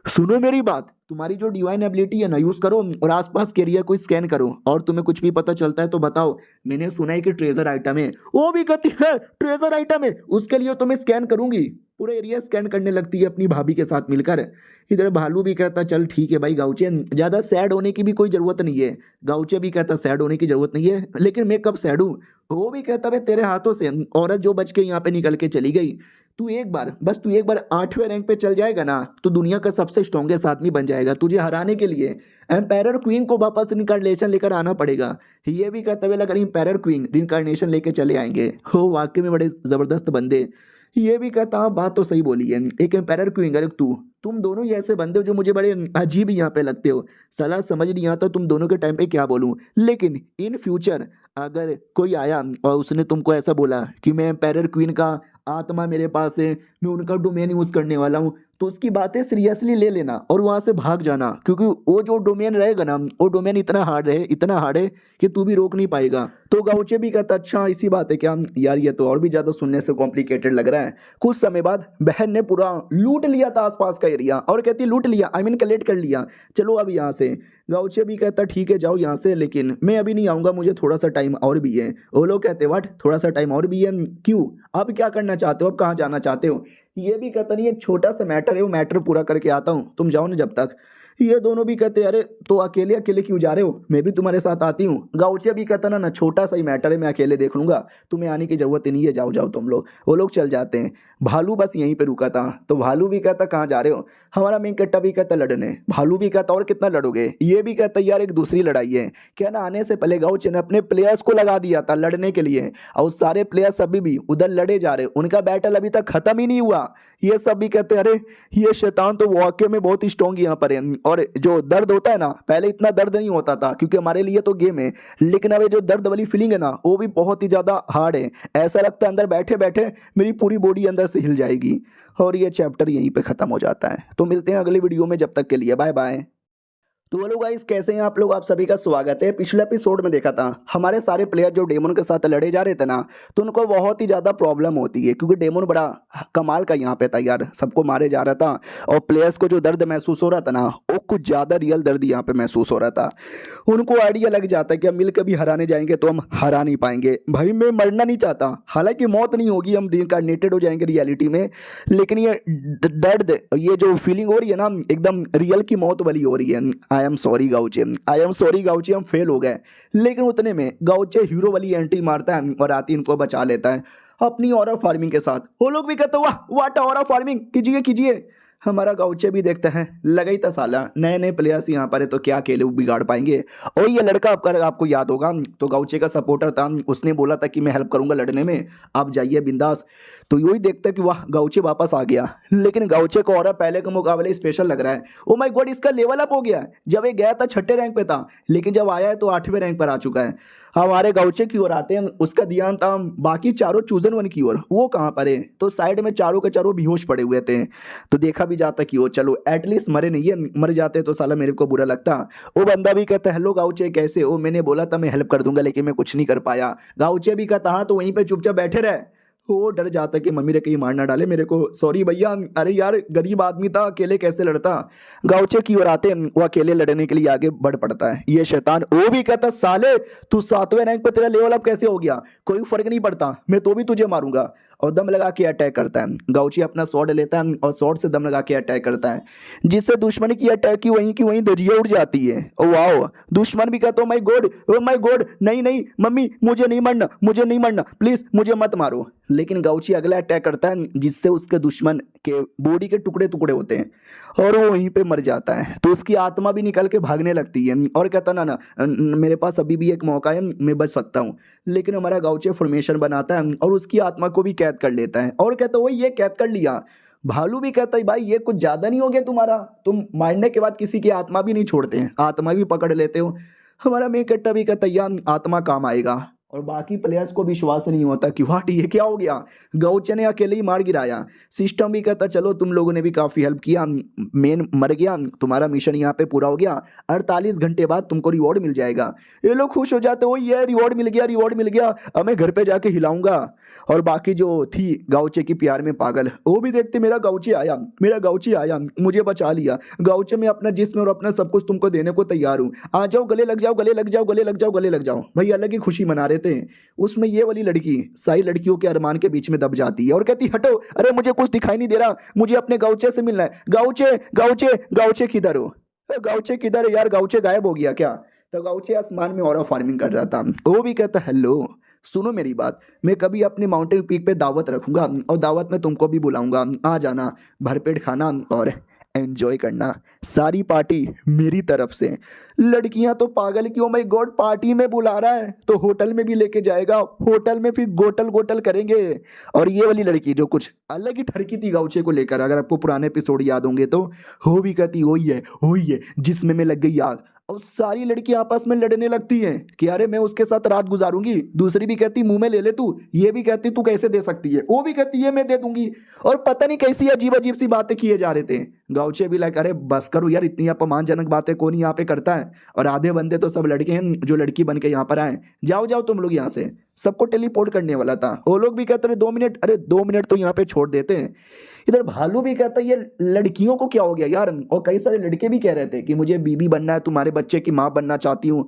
S1: सुनो मेरी बात, तुम्हारी जो डिवाइन एबिलिटी है ना यूज करो और आसपास के एरिया को स्कैन करो, और तुम्हें कुछ भी पता चलता है तो बताओ, मैंने सुना है कि ट्रेजर आइटम है। वो भी कहती है ट्रेजर आइटम है, उसके लिए तो मैं स्कैन करूंगी, पूरा एरिया स्कैन करने लगती है अपनी भाभी के साथ मिलकर। इधर भालू भी कहता चल ठीक है भाई गाउचे, ज्यादा सैड होने की भी कोई जरूरत नहीं है। गाउचे भी कहता सैड होने की जरूरत नहीं है, लेकिन मैं कब सैड हूँ। वो भी कहता भाई तेरे हाथों से औरत जो बच के यहाँ पे निकल के चली गई, तू एक बार 8वें रैंक पे चल जाएगा ना तो दुनिया का सबसे स्ट्रॉन्गेस्ट आदमी बन जाएगा। तुझे हराने के लिए एम्पायर क्वीन को वापस रिनकार्नेशन लेकर आना पड़ेगा। ये भी कहते हुए अगर एम्पायर क्वीन रिनकार्नेशन लेके चले आएंगे, हो वाकई में बड़े जबरदस्त बंदे। ये भी कहता हाँ बात तो सही बोली है, एक एम्पायर क्वीन अगर तुम दोनों ही ऐसे बंदे हो जो मुझे बड़े अजीब यहाँ पे लगते हो। सलाह समझ नहीं आता तुम दोनों के टाइम पे क्या बोलूं, लेकिन इन फ्यूचर अगर कोई आया और उसने तुमको ऐसा बोला कि मैं एम्पायर क्वीन का आत्मा मेरे पास है, मैं उनका डोमेन यूज करने वाला हूँ, तो उसकी बातें सीरियसली ले लेना और वहां से भाग जाना, क्योंकि वो जो डोमेन रहेगा ना वो डोमेन इतना हार्ड है कि तू भी रोक नहीं पाएगा। तो गाउचे भी कहता अच्छा इसी बात है क्या यार, ये तो और भी ज्यादा सुनने से कॉम्प्लिकेटेड लग रहा है। कुछ समय बाद बहन ने पूरा लूट लिया था आसपास का एरिया, और कहती लूट लिया आई मीन कलेक्ट कर लिया, चलो अब यहाँ से। गाउचे भी कहता ठीक है जाओ यहाँ से, लेकिन मैं अभी नहीं आऊंगा, मुझे थोड़ा सा टाइम और भी है। वो लोग कहते व्हाट थोड़ा सा टाइम और भी है, क्यों, अब क्या करना चाहते हो, अब कहाँ जाना चाहते हो। ये भी कहता नहीं एक छोटा सा मैटर है, वो मैटर पूरा करके आता हूँ, तुम जाओ ना जब तक। ये दोनों भी कहते अरे तो अकेले अकेले क्यों जा रहे हो, मैं भी तुम्हारे साथ आती हूँ। गाउचे भी कहता ना छोटा सा ही मैटर है, मैं अकेले देख लूंगा, तुम्हें आने की जरूरत ही नहीं है, जाओ जाओ तुम लोग। वो लोग चल जाते हैं। भालू बस यहीं पे रुका था, तो भालू भी कहता कहाँ जा रहे हो। हमारा मेन कट्टा भी कहता लड़ने। भालू भी कहता और कितना लड़ोगे। ये भी कहता यार एक दूसरी लड़ाई है क्या ना, आने से पहले गाउचे ने अपने प्लेयर्स को लगा दिया था लड़ने के लिए, और सारे प्लेयर्स अभी भी उधर लड़े जा रहे, उनका बैटल अभी तक खत्म ही नहीं हुआ। ये सब भी कहते अरे ये शैतान तो वाकई में बहुत ही स्ट्रॉन्ग यहाँ पर है, और जो दर्द होता है ना पहले इतना दर्द नहीं होता था क्योंकि हमारे लिए तो गेम है, लेकिन अब ये जो दर्द वाली फीलिंग है ना वो भी बहुत ही ज्यादा हार्ड है। ऐसा लगता है अंदर बैठे बैठे मेरी पूरी बॉडी अंदर से हिल जाएगी। और ये चैप्टर यहीं पे खत्म हो जाता है। तो मिलते हैं अगली वीडियो में, जब तक के लिए बाय बाय। तो हेलो गाइस, कैसे हैं आप लोग। आप सभी का स्वागत है। पिछले एपिसोड में देखा था हमारे सारे प्लेयर जो डेमन के साथ लड़े जा रहे थे ना, तो उनको बहुत ही ज़्यादा प्रॉब्लम होती है क्योंकि डेमन बड़ा कमाल का यहाँ पे था यार, सबको मारे जा रहा था। और प्लेयर्स को जो दर्द महसूस हो रहा था ना, वो कुछ ज़्यादा रियल दर्द यहाँ पे महसूस हो रहा था। उनको आइडिया लग जाता है कि हम मिल के भी हराने जाएंगे तो हम हरा नहीं पाएंगे। भाई मैं मरना नहीं चाहता, हालांकि मौत नहीं होगी, हम रिइंकार्नेटेड हो जाएंगे रियलिटी में, लेकिन ये दर्द, ये जो फीलिंग हो रही है ना, एकदम रियल की मौत वाली हो रही है। I am sorry gauche, I am sorry gauche, हम फेल हो गए। लेकिन उतने में गाउचे हीरो वाली एंट्री मारता है और आती इनको बचा लेता है अपनी ऑरा फार्मिंग के साथ। वो लोग भी कहते हैं वाह वाट ऑरा फार्मिंग, कीजिए कीजिए। हमारा गाउचे भी देखते हैं लगा ही था साला, नए नए प्लेयर्स यहाँ पर है तो क्या अकेले बिगाड़ पाएंगे। और ये लड़का आपको याद होगा तो गाउचे का सपोर्टर था, उसने बोला था कि मैं हेल्प करूंगा लड़ने में, आप जाइए बिंदास। तो यूँ ही देखते कि वाह गाउचे वापस आ गया। लेकिन गाउचे को और पहले के मुकाबले स्पेशल लग रहा है। ओ माय गॉड, इसका लेवल अप हो गया। जब ये गया था 6ठे रैंक पे था, लेकिन जब आया है तो 8वें रैंक पर आ चुका है। हमारे गाउचे की ओर आते हैं, उसका ध्यान था बाकी चारों चूजन वन की ओर। वो कहाँ पर है, तो साइड में चारों के चारों बेहोश पड़े हुए थे। तो देखा भी जाता कि वो चलो एटलीस्ट मरे नहीं है, मर जाते तो साला मेरे को बुरा लगता। वो बंदा भी कहता हेलो गाउचे कैसे हो, मैंने बोला था मैं हेल्प कर दूंगा लेकिन मैं कुछ नहीं कर पाया। गाउचे भी कहता हाँ तो वहीं पे चुपचाप बैठे रहे। वो डर जाता कि मम्मी ने कहीं मार ना डाले मेरे को, सॉरी भैया, अरे यार गरीब आदमी था, अकेले कैसे लड़ता। गाउचे की ओर आते वो अकेले लड़ने के लिए आगे बढ़ पड़ता है ये शैतान। वो भी कहता साले तू 7वें रैंक पे, तेरा लेवल अप कैसे हो गया, कोई फर्क नहीं पड़ता, मैं तो भी तुझे मारूंगा। और दम लगा के अटैक करता है। गाउची अपना स्वॉर्ड लेता है और स्वॉर्ड से दम लगा के अटैक करता है, जिससे दुश्मन की अटैक की वहीं धजिया उड़ जाती है। ओ वाओ, दुश्मन भी कहता my God, oh my God, नहीं नहीं मम्मी मुझे नहीं मरना, मुझे नहीं मरना, प्लीज मुझे मत मारो। लेकिन गाउची अगला अटैक करता है जिससे उसके दुश्मन के बॉडी के टुकड़े टुकड़े होते हैं और वो वहीं पे मर जाता है। तो उसकी आत्मा भी निकल के भागने लगती है और कहता ना ना मेरे पास अभी भी एक मौका है, मैं बच सकता हूँ। लेकिन हमारा गाउचे फॉर्मेशन बनाता है और उसकी आत्मा को भी कैद कर लेता है और कहता है वो ये कैद कर लिया। भालू भी कहता है भाई ये कुछ ज्यादा नहीं हो गया तुम्हारा, तुम मारने के बाद किसी की आत्मा भी नहीं छोड़ते हैं, आत्मा भी पकड़ लेते हो। हमारा मेकट्टा भी कहता है यार आत्मा काम आएगा। और बाकी प्लेयर्स को विश्वास नहीं होता कि वाट ये क्या हो गया, गाउचे ने अकेले ही मार गिराया। सिस्टम भी कहता चलो तुम लोगों ने भी काफ़ी हेल्प किया, मेन मर गया, तुम्हारा मिशन यहाँ पे पूरा हो गया, 48 घंटे बाद तुमको रिवॉर्ड मिल जाएगा। ये लोग खुश हो जाते, वो ये रिवॉर्ड मिल गया, रिवॉर्ड मिल गया, अब मैं घर पे जाके हिलाऊंगा। और बाकी जो थी गाउचे की प्यार में पागल, वो भी देखते मेरा गाउचे आया, मेरा गाउचे आया, मुझे बचा लिया। गाउचे में अपना जिस्म और अपना सब कुछ तुमको देने को तैयार हूँ, आ जाओ गले लग जाओ, गले लग जाओ, गले लग जाओ, गले लग जाओ। भाई अलग ही खुशी मना रहे थे। उसमें ये वाली लड़की सारी लड़कियों के अरमान के बीच में दब जाती है और कहती हटो, अरे मुझे कुछ दिखाई नहीं दे रहा, मुझे अपने गाउचे से मिलना है। गाउचे गाउचे गाउचे किधर हो, गाउचे किधर है यार, गाउचे गायब हो गया क्या। तो गाउचे आसमान में ऑरा फार्मिंग कर रहा था। वो भी कहता हेलो सुनो मेरी बात, मैं कभी अपने माउंटेन पीक पे दावत रखूंगा और दावत में तुमको भी बुलाऊंगा, आ जाना, भरपेट खाना और एंजॉय करना, सारी पार्टी मेरी तरफ से। लड़कियां तो पागल की, ओ माय गॉड पार्टी में बुला रहा है तो होटल में भी लेके जाएगा, होटल में फिर गोटल गोटल करेंगे। और ये वाली लड़की जो कुछ अलग ही ठरकी थी गाउचे को लेकर, अगर आपको पुराने एपिसोड याद होंगे तो हो भी कहती वही है जिसमें मैं लग गई आग। और सारी लड़की आपस में लड़ने लगती हैं कि अरे मैं उसके साथ रात गुजारूंगी, दूसरी भी कहती मुंह में ले ले तू, ये भी कहती तू कैसे दे सकती है, वो भी कहती है मैं दे दूंगी। और पता नहीं कैसी अजीब अजीब सी बातें किए जा रहे थे। गाउचे भी लाइक अरे बस करो यार, इतनी अपमानजनक बातें कौन यहाँ पे करता है। और आधे बंदे तो सब लड़के हैं जो लड़की बन के यहाँ पर आए, जाओ जाओ तुम लोग यहाँ से। सबको टेलीपोर्ट करने वाला था। वो लोग भी कहते रहे 2 मिनट, अरे 2 मिनट तो यहाँ पे छोड़ देते हैं। इधर भालू भी कहता है ये लड़कियों को क्या हो गया यार, और कई सारे लड़के भी कह रहे थे कि मुझे बीबी बनना है, तुम्हारे बच्चे की माँ बनना चाहती हूँ।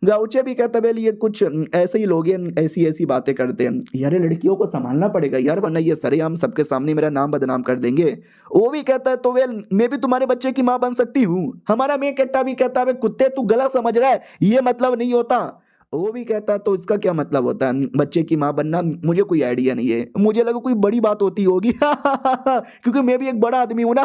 S1: गाउचे भी कहता है ये कुछ ऐसे ही लोग हैं, ऐसी ऐसी बातें करते हैं यार, लड़कियों को संभालना पड़ेगा यार वरना ये सरेआम सबके सामने मेरा नाम बदनाम कर देंगे। वो भी कहता है तो वेल मैं भी तुम्हारे बच्चे की माँ बन सकती हूँ। हमारा मेकट्टा भी कहता है कुत्ते तू गलत समझ रहा है, ये मतलब नहीं होता। वो भी कहता है तो इसका क्या मतलब होता है बच्चे की माँ बनना, मुझे कोई आइडिया नहीं है, मुझे लगा कोई बड़ी बात होती होगी क्योंकि मैं भी एक बड़ा आदमी हूं ना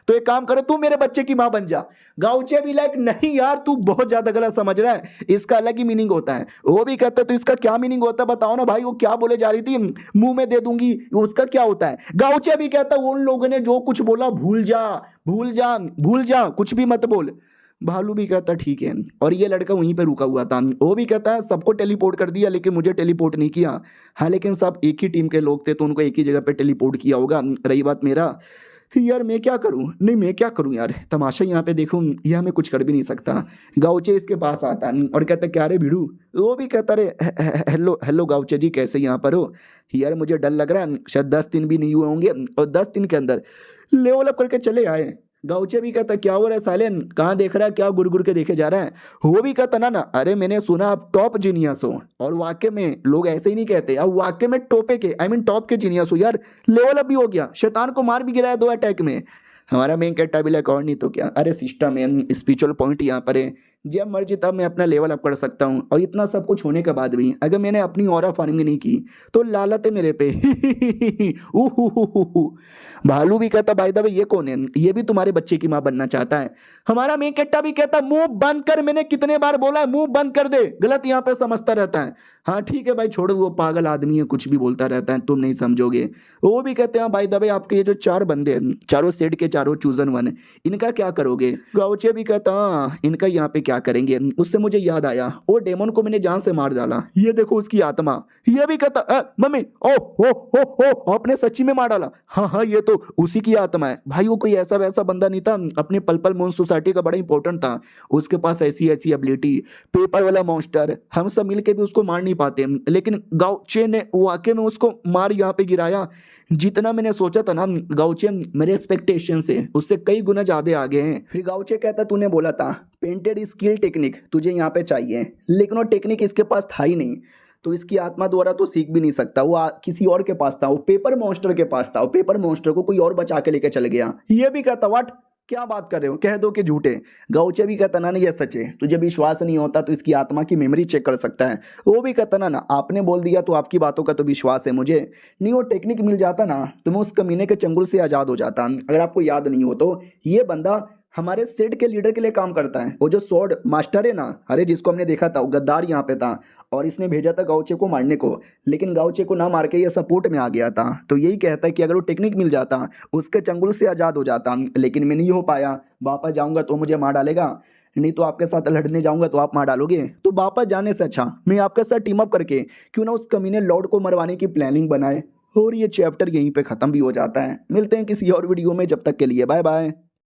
S1: तो एक काम करो तू मेरे बच्चे की माँ बन जा। गाउचे भी लाइक नहीं यार तू बहुत ज्यादा गलत समझ रहा है, इसका अलग ही मीनिंग होता है। वो भी कहता है तो इसका क्या मीनिंग होता है बताओ ना भाई, वो क्या बोले जा रही थी मुंह में दे दूंगी, उसका क्या होता है। गाउचे भी कहता है उन लोगों ने जो कुछ बोला भूल जा, भूल जा, भूल जा, कुछ भी मत बोल। भालू भी कहता ठीक है। और ये लड़का वहीं पे रुका हुआ था। वो भी कहता है सबको टेलीपोर्ट कर दिया लेकिन मुझे टेलीपोर्ट नहीं किया। हाँ लेकिन सब एक ही टीम के लोग थे तो उनको एक ही जगह पे टेलीपोर्ट किया होगा। रही बात मेरा,
S2: यार मैं क्या करूं, नहीं मैं क्या करूं यार, तमाशा यहाँ पे देखूं, यह मैं कुछ कर भी नहीं सकता। गाउचे इसके पास आता है और कहता क्या रे भिड़ू, वो भी कहता रे हेलो हेलो गाउचे जी कैसे यहाँ पर हो। यार मुझे डर लग रहा है, शायद 10 दिन भी नहीं हुए होंगे और 10 दिन के अंदर लेवल अप करके चले आए। गाउचे भी कहता क्या हो रहा है सालेन, कहाँ देख रहा है, क्या गुड़ गुड़ के देखे जा रहा है। वो भी कहता ना अरे मैंने सुना आप टॉप जीनियस हो, और वाकई में लोग ऐसे ही नहीं कहते, अब वाकई में टोपे के आई मीन टॉप के जीनियस हो यार। लेवल अप भी हो गया, शैतान को मार भी गिराया 2 अटैक में। हमारा मेन कैरेक्टर भी लाइक और नहीं तो क्या, अरे सिस्टम है, स्पिरिचुअल पॉइंट यहाँ पर है, जब मर्जी तब मैं अपना लेवल अप कर सकता हूँ। और इतना सब कुछ होने के बाद भी अगर मैंने अपनी ऑरा फार्मिंग नहीं की तो लालत है मेरे पे। भालू भी कहता भाई दबे ये कौन है, ये भी तुम्हारे बच्चे की माँ बनना चाहता है। हमारा मेन कैरेक्टर भी कहता मुंह बंद कर, मैंने कितने बार बोला है मुंह बंद कर दे, गलत यहाँ पे समझता रहता है। हाँ ठीक है भाई छोड़ो, वो पागल आदमी है, कुछ भी बोलता रहता है, तुम नहीं समझोगे। वो भी कहते हैं भाई दबे आपके ये जो 4 बंदे हैं, चारों सेट के चारों चूजन वन, इनका क्या करोगे। गाउचे भी कहता हाँ इनका यहाँ पे क्या करेंगे। उससे मुझे याद आया वो डेमन को मैंने जान से मार डाला, ये देखो उसकी आत्मा। ये भी कहता मम्मी ओ हो आपने सच्ची में मार डाला। हाँ हाँ ये तो उसी की आत्मा है भाई, वो कोई ऐसा वैसा बंदा नहीं था, अपने पल पल मोन सोसाइटी का बड़ा इंपॉर्टेंट था, उसके पास ऐसी ऐसी एबिलिटी, पेपर वाला मॉन्स्टर, हम सब मिलके भी उसको मार नहीं पाते, लेकिन गाउचे ने वाकई में उसको मार यहाँ पे गिराया। जितना मैंने सोचा था ना गाउचे मेरे एक्सपेक्टेशन से उससे कई गुना ज्यादा आगे हैं।
S1: फिर गाउचे कहता तूने बोला था पेंटेड स्किल टेक्निक तुझे यहाँ पे चाहिए, लेकिन वो टेक्निक इसके पास था ही नहीं, तो इसकी आत्मा द्वारा तो सीख भी नहीं सकता। वो किसी और के पास था, वो पेपर मॉन्स्टर के पास था, वो पेपर मॉन्स्टर को कोई और बचा के लेके चल गया। ये भी कहता व्हाट, क्या बात कर रहे हो, कह दो कि झूठे। गाउचे भी कहता ना ये सच है, तुझे विश्वास नहीं होता तो इसकी आत्मा की मेमोरी चेक कर सकता है। वो भी कहता ना आपने बोल दिया तो आपकी बातों का तो विश्वास है मुझे। नहीं वो टेक्निक मिल जाता ना तो मैं उस कमीने के चंगुल से आज़ाद हो जाता। अगर आपको याद नहीं हो तो ये बंदा हमारे सेट के लीडर के लिए काम करता है, वो जो स्वॉर्ड मास्टर है ना, अरे जिसको हमने देखा था वो गद्दार यहाँ पे था और इसने भेजा था गाउचे को मारने को, लेकिन गाउचे को ना मार के ये सपोर्ट में आ गया था। तो यही कहता है कि अगर वो टेक्निक मिल जाता उसके चंगुल से आज़ाद हो जाता, लेकिन मैं नहीं हो पाया। वापस जाऊँगा तो मुझे मार डालेगा, नहीं तो आपके साथ लड़ने जाऊंगा तो आप मार डालोगे, तो वापस जाने से अच्छा मैं आपके साथ टीम अप करके क्यों ना उस कमीने लॉर्ड को मरवाने की प्लानिंग बनाए। और ये चैप्टर यहीं पे ख़त्म भी हो जाता है। मिलते हैं किसी और वीडियो में, जब तक के लिए बाय बाय।